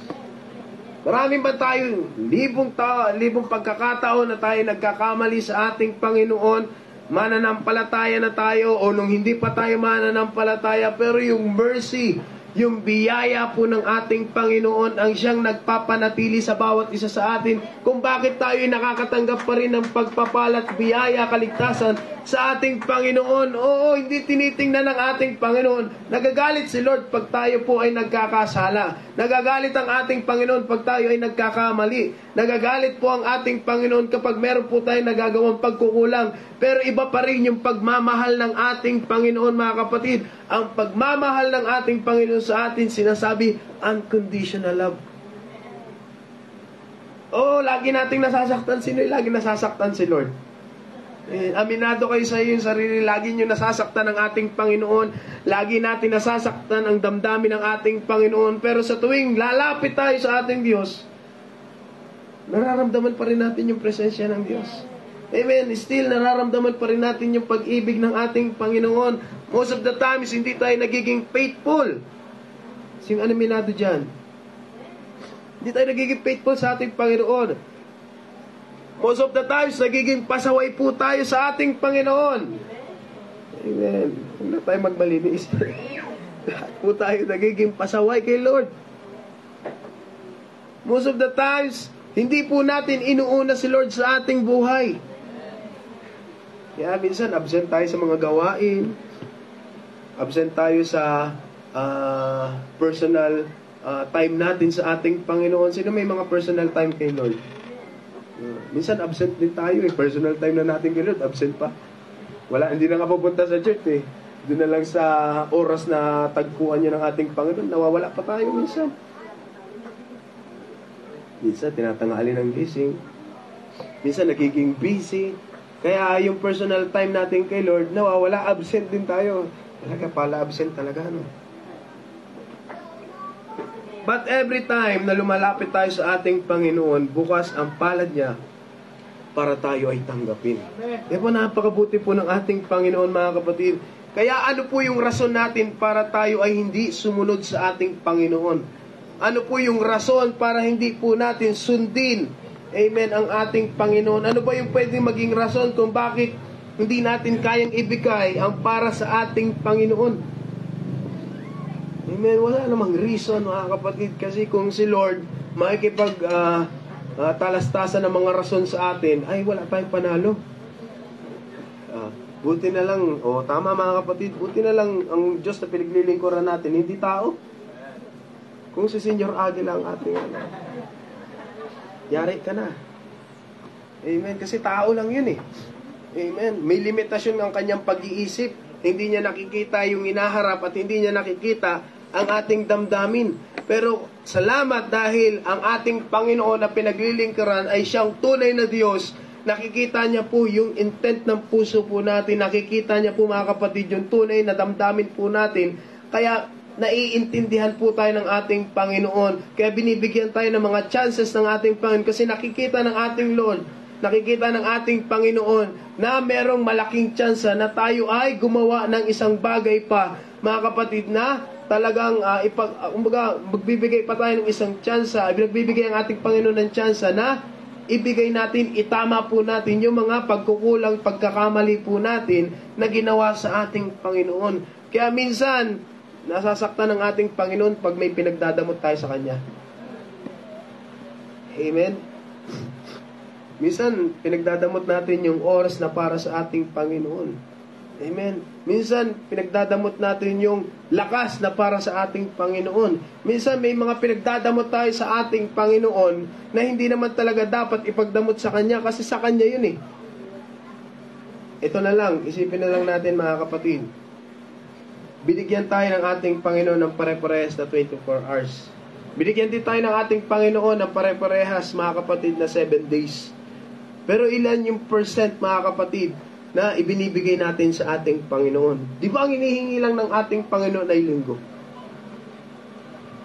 Maraming ba tayo, libong pagkakataon na tayo nagkakamali sa ating Panginoon, mananampalataya na tayo o nung hindi pa tayo mananampalataya, pero yung mercy, yung biyaya po ng ating Panginoon ang siyang nagpapanatili sa bawat isa sa atin kung bakit tayo nakakatanggap pa rin ng pagpapalat, biyaya, kaligtasan sa ating Panginoon. Oo, hindi tinitingnan ng ating Panginoon. Nagagalit si Lord pag tayo po ay nagkakasala. Nagagalit ang ating Panginoon pag tayo ay nagkakamali. Nagagalit po ang ating Panginoon kapag meron po tayong nagagawang pagkukulang. Pero iba pa rin yung pagmamahal ng ating Panginoon mga kapatid. Ang pagmamahal ng ating Panginoon sa atin, sinasabi, unconditional love. Oh, lagi nating nasasaktan. Sino yung lagi nasasaktan? Si Lord. Aminado kayo sa iyo yung sarili. Lagi nyo nasasaktan ang ating Panginoon. Lagi natin nasasaktan ang damdamin ng ating Panginoon. Pero sa tuwing lalapit tayo sa ating Diyos, nararamdaman pa rin natin yung presensya ng Diyos. Amen. Still, nararamdaman pa rin natin yung pag-ibig ng ating Panginoon. Most of the times, hindi tayo nagiging faithful. Sino aminado dyan? Hindi tayo nagiging faithful sa ating Panginoon. Most of the times, nagiging pasaway po tayo sa ating Panginoon. Amen. Huwag na tayo magmalinis. Lahat po tayo nagiging pasaway kay Lord. Most of the times, hindi po natin inuuna si Lord sa ating buhay. Kaya minsan, absent tayo sa mga gawain. Absent tayo sa personal time natin sa ating Panginoon. Sino may mga personal time kay Lord? Minsan absent din tayo eh. Personal time na natin kay Lord, absent pa. Wala, hindi na nga pupunta sa church eh. Doon na lang sa oras na tagpuan niya ng ating Panginoon, nawawala pa tayo minsan. Minsan, tinatangali ng gising. Minsan, nagiging busy. Kaya yung personal time natin kay Lord, nawawala, absent din tayo. Talaga pala, absent talaga, no? But every time na lumalapit tayo sa ating Panginoon, bukas ang palad niya para tayo ay tanggapin. Kaya po, napakabuti po ng ating Panginoon, mga kapatid. Kaya ano po yung rason natin para tayo ay hindi sumunod sa ating Panginoon? Ano po yung rason para hindi po natin sundin, amen, ang ating Panginoon? Ano ba yung pwedeng maging rason kung bakit hindi natin kayang ibigay ang para sa ating Panginoon? Amen, wala namang reason, mga kapatid, kasi kung si Lord makikipag talastasan ng mga rason sa atin, ay wala tayong panalo. Buti na lang, tama mga kapatid, buti na lang ang Diyos na pinaglilingkuran natin, hindi tao. Kung si Senyor Aguila ang ating yari ka na. Amen, kasi tao lang yun eh. Amen, may limitasyon ang kanyang pag-iisip. Hindi niya nakikita yung inaharap at hindi niya nakikita ang ating damdamin. Pero salamat dahil ang ating Panginoon na pinaglilingkuran ay siyang tunay na Diyos. Nakikita niya po yung intent ng puso po natin. Nakikita niya po, mga kapatid, yung tunay na damdamin po natin. Kaya naiintindihan po tayo ng ating Panginoon. Kaya binibigyan tayo ng mga chances ng ating Panginoon. Kasi nakikita ng ating Lord, nakikita ng ating Panginoon na merong malaking chance na tayo ay gumawa ng isang bagay pa, mga kapatid, na talagang magbibigay pa tayo ng isang chance. Nagbibigay ang ating Panginoon ng chance na ibigay natin, itama po natin yung mga pagkukulang, pagkakamali po natin na ginawa sa ating Panginoon. Kaya minsan, nasasaktan ng ating Panginoon pag may pinagdadamot tayo sa Kanya. Amen? Minsan, pinagdadamot natin yung oras na para sa ating Panginoon. Amen. Minsan, pinagdadamot natin yung lakas na para sa ating Panginoon. Minsan, may mga pinagdadamot tayo sa ating Panginoon na hindi naman talaga dapat ipagdamot sa Kanya kasi sa Kanya yun eh. Ito na lang, isipin na lang natin, mga kapatid. Binigyan tayo ng ating Panginoon ng pare-parehas na 24 hours. Binigyan din tayo ng ating Panginoon ng pare-parehas, mga kapatid, na 7 days. Pero ilan yung percent, mga kapatid, na ibinibigay natin sa ating Panginoon? Di ba ang hinihingi lang ng ating Panginoon ay linggo?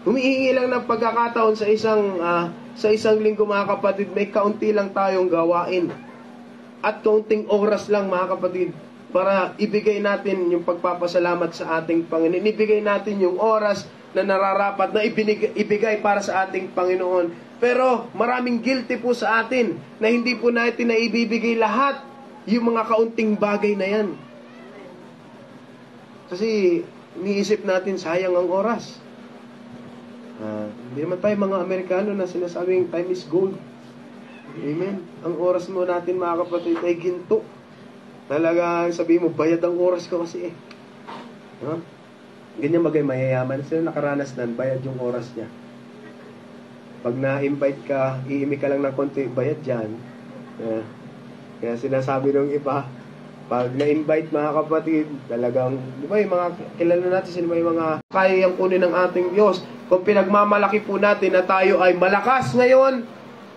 Humihingi lang ng pagkakataon sa isang linggo, mga kapatid, may kaunti lang tayong gawain. At kaunting oras lang, mga kapatid, para ibigay natin yung pagpapasalamat sa ating Panginoon. Ibigay natin yung oras na nararapat na ibigay para sa ating Panginoon. Pero maraming guilty po sa atin na hindi po natin na ibibigay lahat yung mga kaunting bagay na yan. Kasi iniisip natin sayang ang oras. Hindi naman tayo mga Amerikano na sinasabing time is gold. Amen. Ang oras mo natin, mga kapatid, ay ginto. Talagang sabihin mo, bayad ang oras ko kasi eh. Ganyan bagay mayayaman. Sino nakaranas nan, bayad yung oras niya. Pag na-invite ka, iimi ka lang ng konti, bayad dyan. Kaya sinasabi ng iba, pag na-invite, mga kapatid, talagang, di ba yung mga, kilala natin sino ba yung mga kaya yung kunin ng ating Diyos. Kung pinagmamalaki po natin na tayo ay malakas ngayon,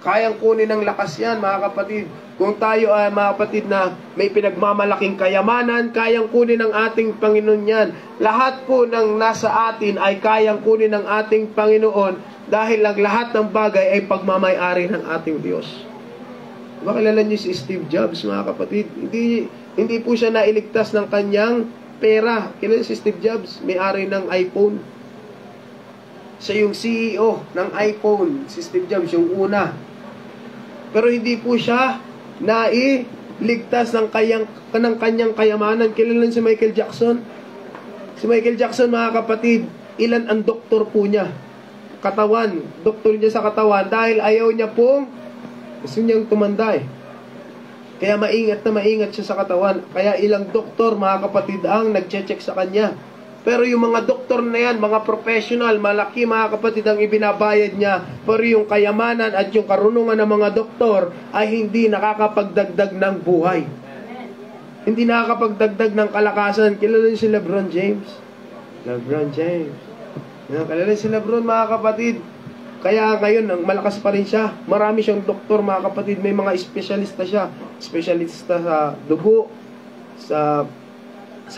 kayang kunin ng lakas yan, mga kapatid. Kung tayo ay, mga kapatid, na may pinagmamalaking kayamanan, kayang kunin ng ating Panginoon yan. Lahat po ng nasa atin ay kayang kunin ng ating Panginoon dahil ang lahat ng bagay ay pagmamay-ari ng ating Diyos. Diba kilala niyo si Steve Jobs, mga kapatid? Hindi po siya nailigtas ng kanyang pera. Kilala si Steve Jobs, may-ari ng iPhone. Siya yung CEO ng iPhone, si Steve Jobs, yung una. Pero hindi po siya nailigtas ng kanyang kayamanan. Kilala si Michael Jackson. Si Michael Jackson, mga kapatid, ilan ang doktor po niya? Katawan, doktor niya sa katawan dahil ayaw niya pong gusto niyang tumanda eh. Kaya maingat siya sa katawan. Kaya ilang doktor, mga kapatid, ang nagche-check sa kanya. Pero yung mga doktor na yan, mga professional, malaki mga kapatid ang ibinabayad niya. Pero yung kayamanan at yung karunungan ng mga doktor ay hindi nakakapagdagdag ng buhay. Hindi nakakapagdagdag ng kalakasan. Kilala niyo si LeBron James? LeBron James. Kilala si LeBron mga kapatid. Kaya ngayon, malakas pa rin siya. Marami siyang doktor mga kapatid. May mga espesyalista siya. Espesyalista sa dugo, sa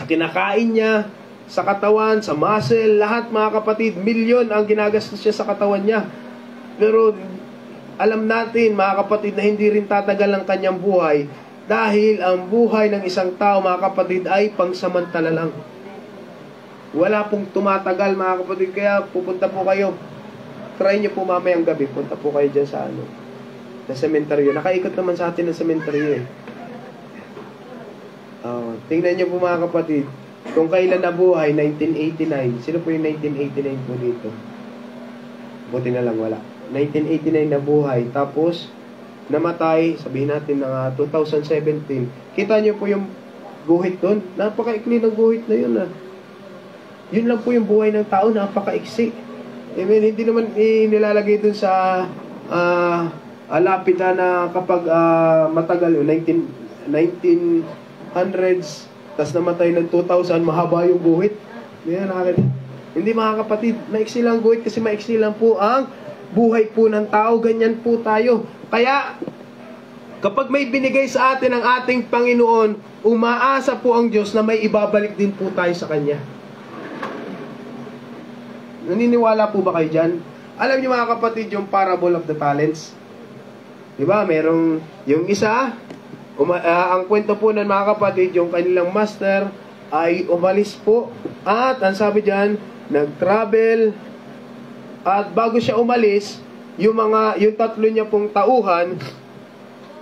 kinakain niya, sa katawan, sa muscle, lahat mga kapatid. Milyon ang ginagastos siya sa katawan niya. Pero alam natin mga kapatid na hindi rin tatagal ang kanyang buhay. Dahil ang buhay ng isang tao mga kapatid ay pangsamantala lang. Wala pong tumatagal mga kapatid. Kaya pupunta po kayo. Try nyo po mamayang gabi. Punta po kayo dyan sa na sementeryo. Nakaikot naman sa atin ng sementeryo eh. Tingnan nyo po mga kapatid. Kung kailan nabuhay, 1989. Sino po yung 1989 po dito? Buti na lang wala. 1989 nabuhay. Tapos, namatay, sabihin natin na 2017. Kita nyo po yung guhit doon. Napakaikli ng guhit na yun. Yun lang po yung buhay ng tao. Napakaiksi. Amen. Hindi naman inilalagay doon sa lapida na kapag matagal, 1900s, tas namatay ng 2000, mahaba yung guhit. Hindi mga kapatid, maiksi lang guhit kasi maiksi lang po ang buhay po ng tao. Ganyan po tayo. Kaya, kapag may binigay sa atin ang ating Panginoon, umaasa po ang Diyos na may ibabalik din po tayo sa Kanya. Naniniwala po ba kayo dyan? Alam niyo mga kapatid, yung parable of the talents? Diba? Merong yung isa, ang kwento po ng mga kapatid, yung kanilang master ay umalis po. At ang sabi dyan, nag-travel. At bago siya umalis, yung tatlo niya pong tauhan,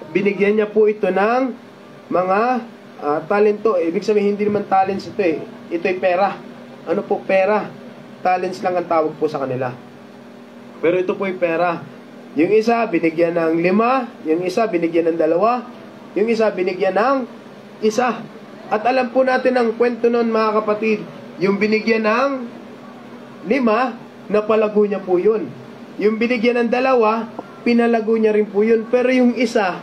binigyan niya po ito ng mga talento. Ibig sabihin, hindi naman talents ito eh. Ito'y pera. Ano po pera? Talents lang ang tawag po sa kanila. Pero ito po'y pera. Yung isa, binigyan ng 5. Yung isa, binigyan ng 2. Yung isa, binigyan ng 1. At alam po natin ang kwento nun mga kapatid. Yung binigyan ng 5, napalago niya po yun. Yung binigyan ng 2, pinalago niya rin po yun. Pero yung isa,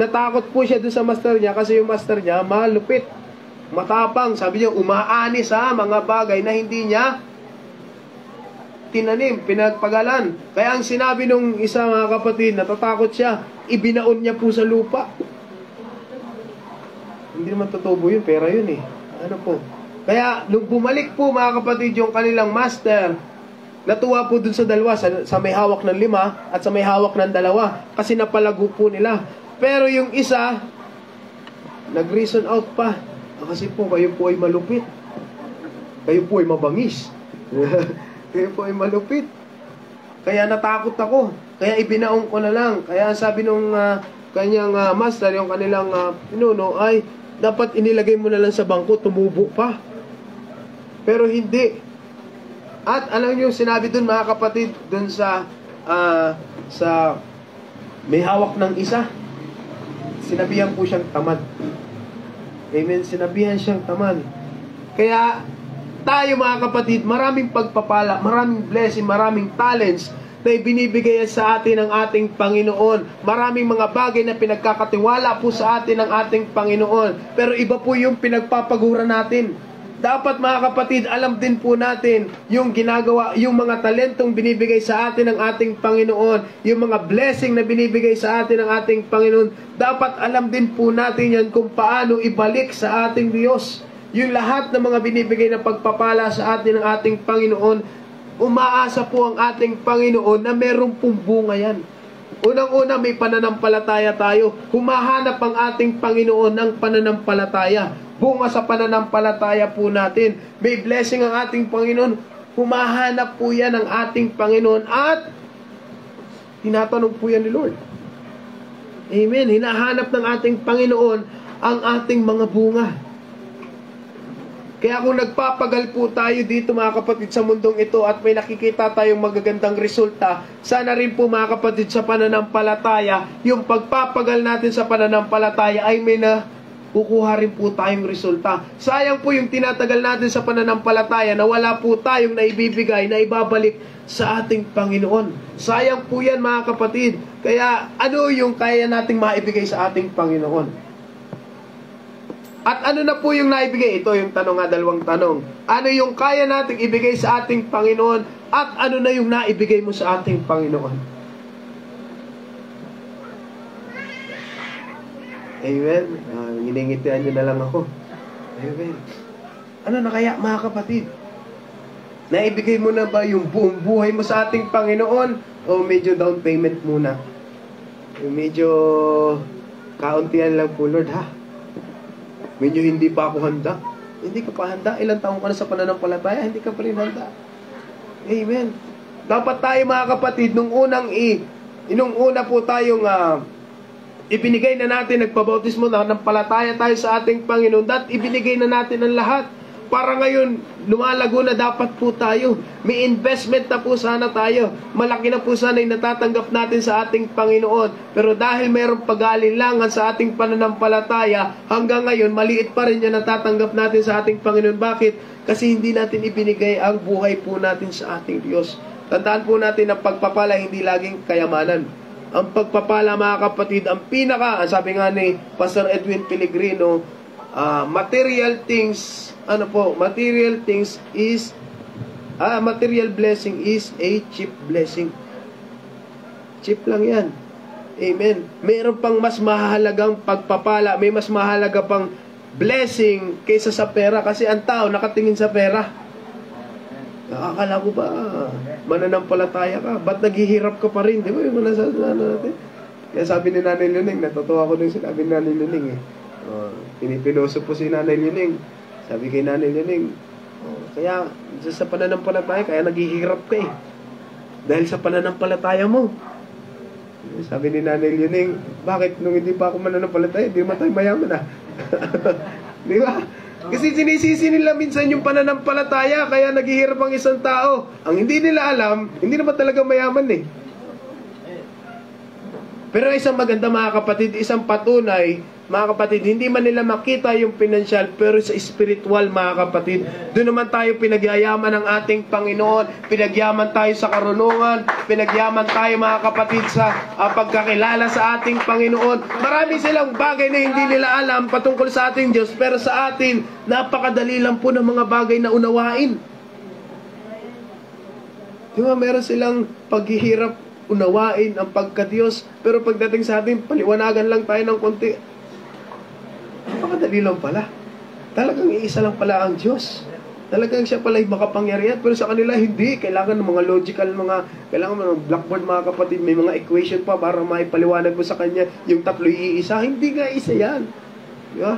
natakot po siya doon sa master niya kasi yung master niya malupit, matapang. Sabi niya, umaanis mga bagay na hindi niya tinanim, pinagpagalan. Kaya ang sinabi nung isa mga kapatid, natatakot siya, ibinaon niya po sa lupa. Hindi naman tutubo yun, pera yun eh. Ano po? Kaya nung bumalik po mga kapatid yung kanilang master, natuwa po dun sa dalawa, sa may hawak ng 5 at sa may hawak ng 2, kasi napalago po nila. Pero yung isa, nag-reason out pa. Kasi po, kayo po ay malupit. Kayo po ay mabangis. Kayo po ay malupit. Kaya natakot ako. Kaya ibinaong ko na lang. Kaya sabi nung kanyang master, yung kanilang pinuno, ay dapat inilagay mo na lang sa bangko, tumubo pa. Pero hindi. At alam niyo, sinabi dun mga kapatid, dun sa may hawak ng isa, sinabihan po siyang tamad. Amen. Sinabihan siyang tamad. Kaya tayo mga kapatid, maraming pagpapala, maraming blessing, maraming talents na ibinibigay sa atin ng ating Panginoon. Maraming mga bagay na pinagkakatiwala po sa atin ng ating Panginoon. Pero iba po yung pinagpapagura natin. Dapat mga kapatid, alam din po natin yung ginagawa, yung mga talentong binibigay sa atin ng ating Panginoon, yung mga blessing na binibigay sa atin ng ating Panginoon. Dapat alam din po natin yan kung paano ibalik sa ating Diyos. Yung lahat ng mga binibigay na pagpapala sa atin ng ating Panginoon, umaasa po ang ating Panginoon na meron pong bunga yan. Unang-una, may pananampalataya tayo. Humahanap ang ating Panginoon ng pananampalataya. Bunga sa pananampalataya po natin. May blessing ang ating Panginoon. Humahanap po yan ang ating Panginoon at tinatanong po yan ni Lord. Amen. Hinahanap ng ating Panginoon ang ating mga bunga. Kaya kung nagpapagal po tayo dito mga kapatid sa mundong ito at may nakikita tayong magagandang resulta, sana rin po mga kapatid sa pananampalataya, yung pagpapagal natin sa pananampalataya ay may kukuha rin po tayong resulta. Sayang po yung tinatagal natin sa pananampalataya na wala po tayong naibibigay, na ibabalik sa ating Panginoon. Sayang po yan, mga kapatid. Kaya ano yung kaya nating maibigay sa ating Panginoon? At ano na po yung naibigay? Ito yung tanong nga, dalawang tanong. Ano yung kaya nating ibigay sa ating Panginoon? At ano na yung naibigay mo sa ating Panginoon? Amen. Nginingitian nyo na lang ako. Amen. Ano na kaya, mga kapatid? Naibigay mo na ba yung buong buhay mo sa ating Panginoon? O medyo down payment muna? Medyo kauntian lang po, Lord, ha? Medyo hindi pa ako handa. Hindi ka pa handa. Ilang taong ka na sa pananampalataya, hindi ka pa rin handa. Amen. Dapat tayo, mga kapatid, nung una po tayong ibinigay na natin, nagpabautismo na, nampalataya tayo sa ating Panginoon, at ibinigay na natin ang lahat. Para ngayon, lumalago na dapat po tayo. May investment na po sana tayo. Malaki na po sana yung natatanggap natin sa ating Panginoon. Pero dahil mayroong pag-alinlangan sa ating pananampalataya, hanggang ngayon, maliit pa rin yung natatanggap natin sa ating Panginoon. Bakit? Kasi hindi natin ibinigay ang buhay po natin sa ating Diyos. Tandaan po natin na pagpapala hindi laging kayamanan. Ang pagpapala, mga kapatid, ang sabi nga ni Pastor Edwin Pellegrino, material blessing is a cheap blessing. Cheap lang yan. Amen. Mayroon pang mas mahalagang pagpapala, may mas mahalaga pang blessing kaysa sa pera, kasi ang tao nakatingin sa pera. Akala ko ba mananampalataya ka? Ba't naghihirap ka pa rin? Di ba yung natin? Kaya sabi ni Nanay Luning, natutuwa ko nung sinabi ni Nanay Luning pinipiloso po si Nanay Luning. Sabi kay Nanay Luning, kaya sa pananampalataya, kaya naghihirap ka eh. Dahil sa pananampalataya mo. Sabi ni Nanay Luning, bakit nung hindi pa ako mananampalataya, hindi naman tayo mayaman Di ba? Kasi sinisisi nila minsan yung pananampalataya, kaya naghihirap ang isang tao. Ang hindi nila alam, hindi naman talaga mayaman eh. Pero isang maganda, mga kapatid, isang patunay, mga kapatid, hindi man nila makita yung financial, pero sa spiritual, mga kapatid, doon naman tayo pinagyayaman ng ating Panginoon, pinagyaman tayo sa karunungan, pinagyaman tayo, mga kapatid, sa pagkakilala sa ating Panginoon. Marami silang bagay na hindi nila alam patungkol sa ating Diyos, pero sa atin, napakadali lang po ng mga bagay na unawain. Diba, meron silang paghihirap, unawain ang pagka-Diyos, pero pagdating sa atin, paliwanagan lang tayo ng konti. Napakadali lang pala. Talagang iisa lang pala ang Diyos. Talagang siya pala yung makapangyarihan, pero sa kanila hindi. Kailangan ng mga logical, kailangan ng blackboard, mga kapatid, may mga equation pa para maipaliwanag mo sa kanya yung tatlo iisa. Hindi nga isa yan. Diba?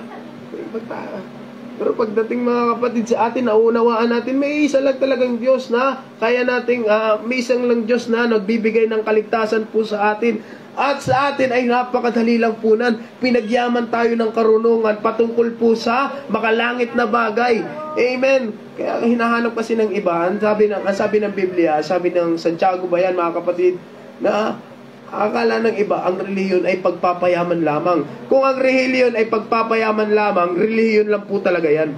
Pero pagdating, mga kapatid, sa atin, nauunawaan natin, may isa lang talagang Diyos na kaya nating, may isang lang Diyos na nagbibigay ng kaligtasan po sa atin. At sa atin ay napakadali lang po nan. Pinagyaman tayo ng karunungan patungkol po sa makalangit na bagay. Amen. Kaya hinahanap kasi ng iba, sabi ng Biblia, sabi ng Santiago ba yan, mga kapatid, na akala ng iba, ang relihiyon ay pagpapayaman lamang. Kung ang relihiyon ay pagpapayaman lamang, relihiyon lang po talaga yan.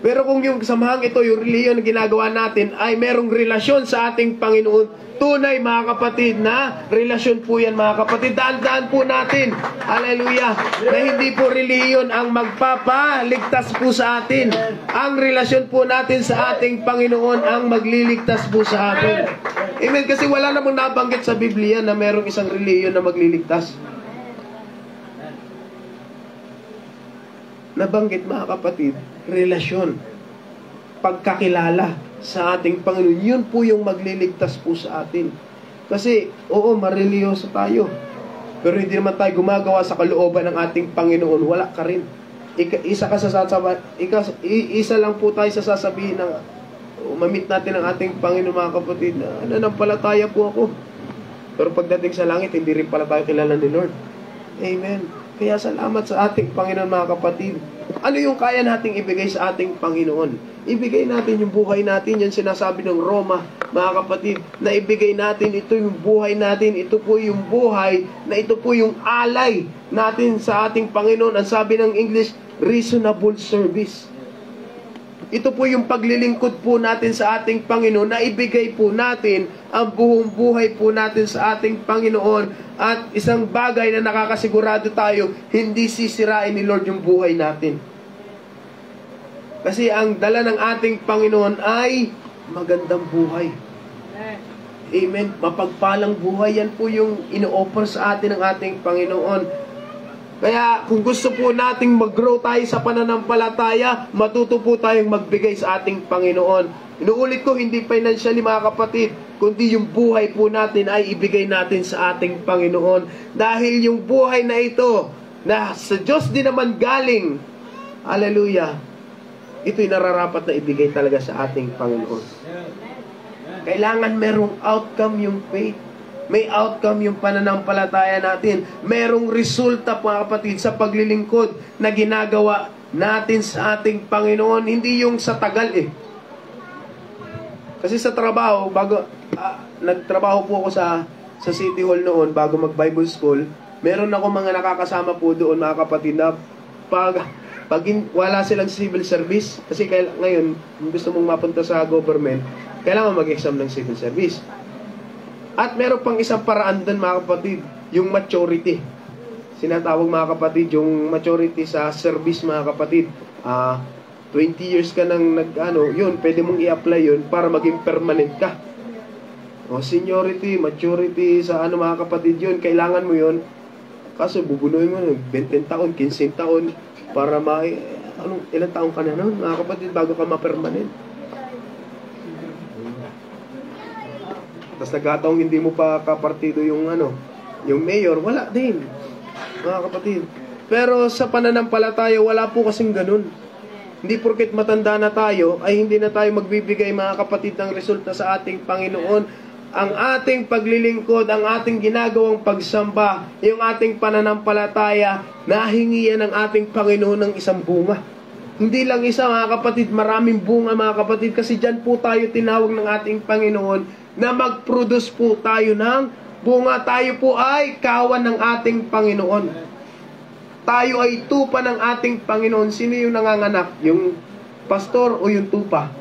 Pero kung yung samahang ito, yung relihiyon na ginagawa natin, ay merong relasyon sa ating Panginoon, tunay, mga kapatid, na relasyon po yan, mga kapatid. Daan-daan po natin, hallelujah, na hindi po relihiyon ang magpapaligtas po sa atin. Ang relasyon po natin sa ating Panginoon ang magliligtas po sa atin. Amen. Kasi wala namang nabanggit sa Biblia na merong isang relihiyon na magliligtas. Nabanggit, mga kapatid, relasyon, pagkakilala sa ating Panginoon. Yun po yung magliligtas po sa atin. Kasi, oo, mareliyoso tayo. Pero hindi naman tayo gumagawa sa kalooban ng ating Panginoon. Wala ka rin. Isa lang po tayo sasabihin na mamit natin ang ating Panginoon, mga kapatid, na nanampalataya po ako. Pero pagdating sa langit, hindi rin pala tayo kilala ni Lord. Amen. Kaya salamat sa ating Panginoon, mga kapatid. Ano yung kaya nating ibigay sa ating Panginoon? Ibigay natin yung buhay natin. Yan sinasabi ng Roma, mga kapatid, na ibigay natin, ito yung buhay natin, ito po yung buhay, na ito po yung alay natin sa ating Panginoon. Ang sabi ng English, reasonable service. Ito po yung paglilingkod po natin sa ating Panginoon, na ibigay po natin ang buong buhay po natin sa ating Panginoon. At isang bagay na nakakasigurado tayo, hindi sisirain ni Lord yung buhay natin. Kasi ang dala ng ating Panginoon ay magandang buhay. Amen. Mapagpalang buhay, yan po yung ino-offer sa atin ng ating Panginoon. Kaya kung gusto po nating mag-grow tayo sa pananampalataya, matuto po tayong magbigay sa ating Panginoon. Inuulit ko, hindi financially mga kapatid, kundi yung buhay po natin ay ibigay natin sa ating Panginoon. Dahil yung buhay na ito, na sa Diyos din naman galing, hallelujah, ito'y nararapat na ibigay talaga sa ating Panginoon. Kailangan merong outcome yung faith. May outcome yung pananampalataya natin. Merong resulta, mga kapatid, sa paglilingkod na ginagawa natin sa ating Panginoon. Hindi yung sa tagal Kasi sa trabaho, nagtrabaho po ako sa City Hall noon, bago mag-Bible School, meron ako mga nakakasama po doon, mga kapatid, na pag wala silang civil service, kasi ngayon, kung gusto mong mapunta sa government, kailangan mag-exam ng civil service. At meron pang isang paraan doon, mga kapatid, yung maturity. Sinatawag, mga kapatid, yung maturity sa service, mga kapatid. 20 years ka nang yun, pwede mong i-apply yun para maging permanent ka. O seniority, maturity, sa mga kapatid yun, kailangan mo yun. Kaso bubunuin mo, 20 taon, 15 taon, para ilang taon ka na nun, mga kapatid, bago ka ma-permanent. Tapos nagkataong hindi mo pa kapartido yung mayor, wala din, mga kapatid. Pero sa pananampalataya, wala po kasing ganun. Hindi porket matanda na tayo, ay hindi na tayo magbibigay, mga kapatid, ng resulta sa ating Panginoon. Ang ating paglilingkod, ang ating ginagawang pagsamba, yung ating pananampalataya, nahingi yan ng ating Panginoon ng isang bunga. Hindi lang isa, mga kapatid, maraming bunga, mga kapatid, kasi dyan po tayo tinawag ng ating Panginoon na mag-produce po tayo ng bunga. Tayo po ay kawan ng ating Panginoon. Tayo ay tupa ng ating Panginoon. Sino yung nanganganak? Yung pastor o yung tupa?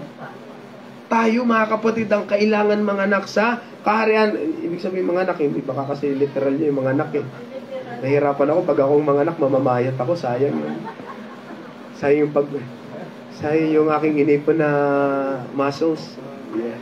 Tayo, mga kapatid, ang kailangan manganak sa kaharian. Ibig sabihin manganak, hindi baka kasi literal yung manganak Nahirapan ako, pag akong manganak, mamamayat ako, sayang yun. Sayang yung aking inipon na muscles. Yeah.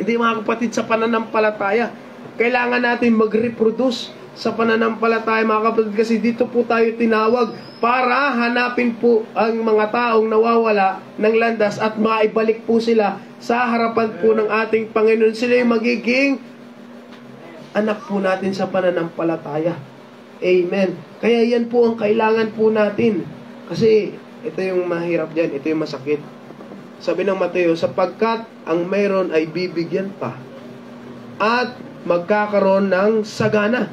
Hindi, mga kapatid, sa pananampalataya, kailangan natin mag-reproduce sa pananampalataya, mga kapatid, kasi dito po tayo tinawag para hanapin po ang mga taong nawawala ng landas at maibalik po sila sa harapan po ng ating Panginoon. Sila yung magiging anak po natin sa pananampalataya. Amen. Kaya yan po ang kailangan po natin. Kasi ito yung mahirap dyan, ito yung masakit. Sabi ng Mateo, sapagkat ang mayroon ay bibigyan pa at magkakaroon ng sagana.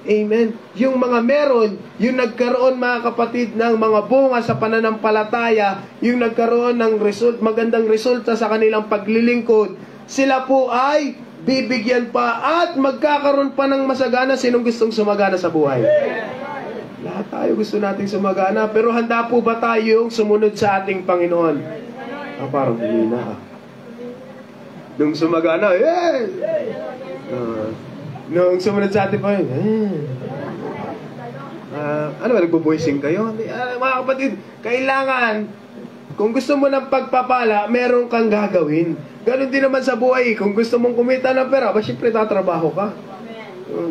Amen. Yung mga meron, yung nagkaroon, mga kapatid, ng mga bunga sa pananampalataya, yung nagkaroon ng magandang resulta sa kanilang paglilingkod, sila po ay bibigyan pa at magkakaroon pa ng masagana. Sinong gustong sumagana sa buhay? Lahat tayo gusto nating sumagana, pero handa po ba tayong sumunod sa ating Panginoon? Parang humina nung sumagana, nung sumunod sa ating Panginoon, nagbo-voicing kayo? Mga kapatid, kailangan, kung gusto mo ng pagpapala, meron kang gagawin. Ganon din naman sa buhay. Kung gusto mong kumita ng pera, syempre tatrabaho ka.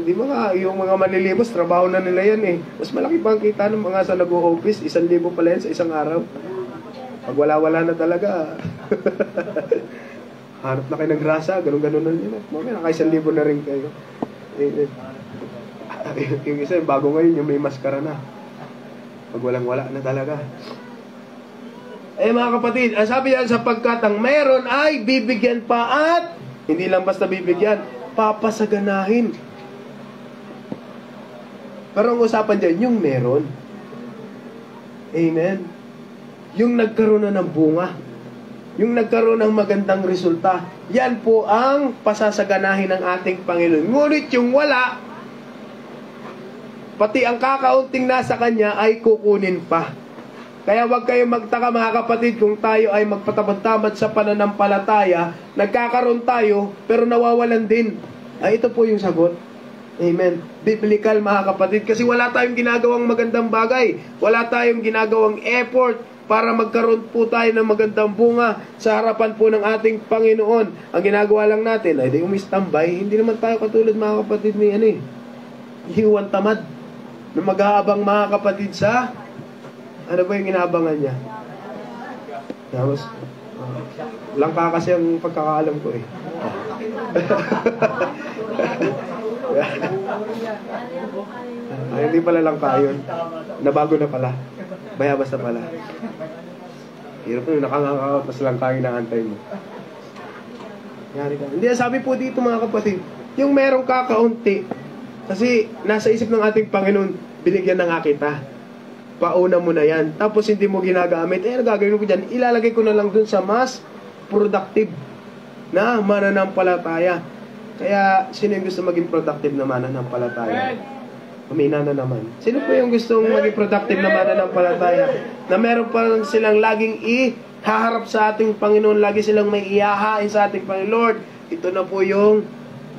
Di ba yung mga manlilibos, trabaho na nila yan Mas malaki pa ang kita ng mga sa nag-o-office, 1,000 pala yan sa isang araw. Pag wala-wala na talaga, harap na kayo ng grasa, ganun-ganun na nila. Mamaya, naka 1,000 na rin kayo. Yung isa, bago ngayon, yung may maskara na. Pag walang-wala na talaga. Mga kapatid, ang sabi yan, sapagkat ang meron ay bibigyan pa at, hindi lang basta bibigyan, papasaganahin. Pero ang usapan dyan, yung meron. Amen. Yung nagkaroon na ng bunga. Yung nagkaroon ng magandang resulta. Yan po ang pasasaganahin ng ating Panginoon. Ngunit yung wala, pati ang kakaunting nasa Kanya ay kukunin pa. Kaya wag kayong magtaka mga kapatid kung tayo ay magpatamad-tamad sa pananampalataya, nagkakaroon tayo pero nawawalan din. Ay ito po yung sagot. Amen. Biblical mga kapatid, kasi wala tayong ginagawang magandang bagay. Wala tayong ginagawang effort para magkaroon po tayo ng magandang bunga sa harapan po ng ating Panginoon. Ang ginagawa lang natin ay di umistambay. Hindi naman tayo katulad mga kapatid ni hiwan tamad na mag-aabang mga kapatid sa ano ba yung inaabangan niya? Tapos, langka kasi ang pagkakaalam ko eh. Ay, hindi pala langka yun. Nabago na pala. Bayabas na pala. Hirap na, nakangakapas langka yung naantay mo. Yari ka. Hindi, sabi po dito mga kapatid, yung merong kakaunti, kasi nasa isip ng ating Panginoon, binigyan na nga kita. Pauna mo na yan. Tapos hindi mo ginagamit. Nagagawin ko dyan. Ilalagay ko na lang dun sa mas productive na mananampalataya. Kaya, sino yung gusto maging productive na mananampalataya? Umina na naman. Sino po yung gustong maging productive na mananampalataya? Na meron pa silang laging ihaharap sa ating Panginoon. Lagi silang may iyahain sa ating Panginoon. Lord, ito na po yung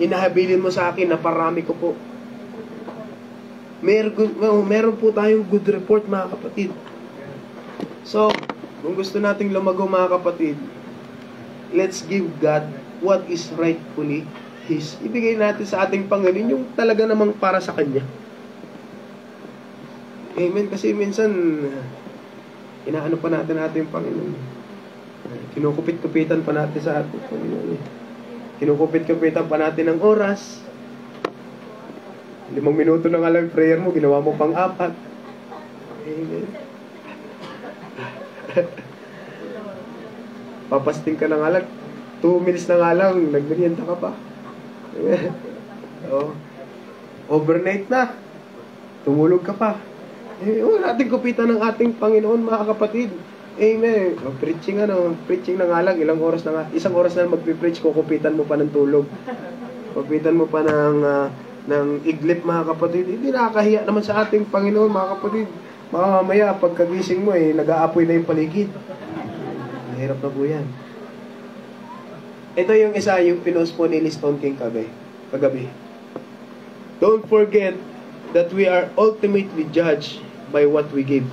inahabilin mo sa akin na parami ko po. Meron po tayong good report mga kapatid. So, kung gusto nating lumago mga kapatid, let's give God what is rightfully His. Ibigay natin sa ating Panginoon yung talaga namang para sa Kanya. Amen. Kasi minsan, inaano pa natin ating Panginoon. Kinukupit-kupitan pa natin sa ating Panginoon. Kinukupit-kupitan pa natin ang oras. 5 minuto na nga lang prayer mo, ginawa mo pang 4. Amen. Papasting ka na nga lang, 2 minutes na nga lang, nagmerienda ka pa. Oh. Overnight na, tumulog ka pa. Huwag natin kupitan ng ating Panginoon mga kapatid. Amen. Preaching na nga lang, ilang oras na nga, 1 oras na magpipreach, kukupitan mo pa ng tulog. Kupitan mo pa ng iglip mga kapatid. Hindi nakakahiya naman sa ating Panginoon mga kapatid. Mamaya pagkagising mo nag-aapoy na yung paligid. Mahirap na po yan. Ito yung isa, yung pinost po ni Liston King kagabi. Don't forget that we are ultimately judged by what we give,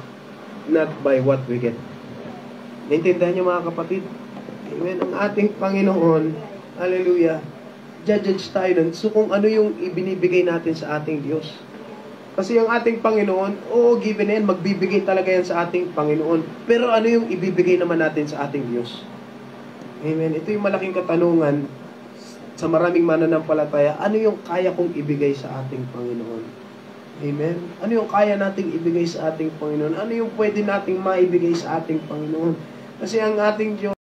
not by what we get. Naintindihan niyo mga kapatid? Amen. Ang ating Panginoon, hallelujah, judge tayo nun. So kung ano yung ibinibigay natin sa ating Diyos. Kasi yung ating Panginoon, given na yan, magbibigay talaga yan sa ating Panginoon. Pero ano yung ibibigay naman natin sa ating Diyos? Amen. Ito yung malaking katanungan sa maraming mananampalataya. Ano yung kaya kong ibigay sa ating Panginoon? Amen. Ano yung kaya nating ibigay sa ating Panginoon? Ano yung pwede nating maibigay sa ating Panginoon? Kasi ang ating Diyos,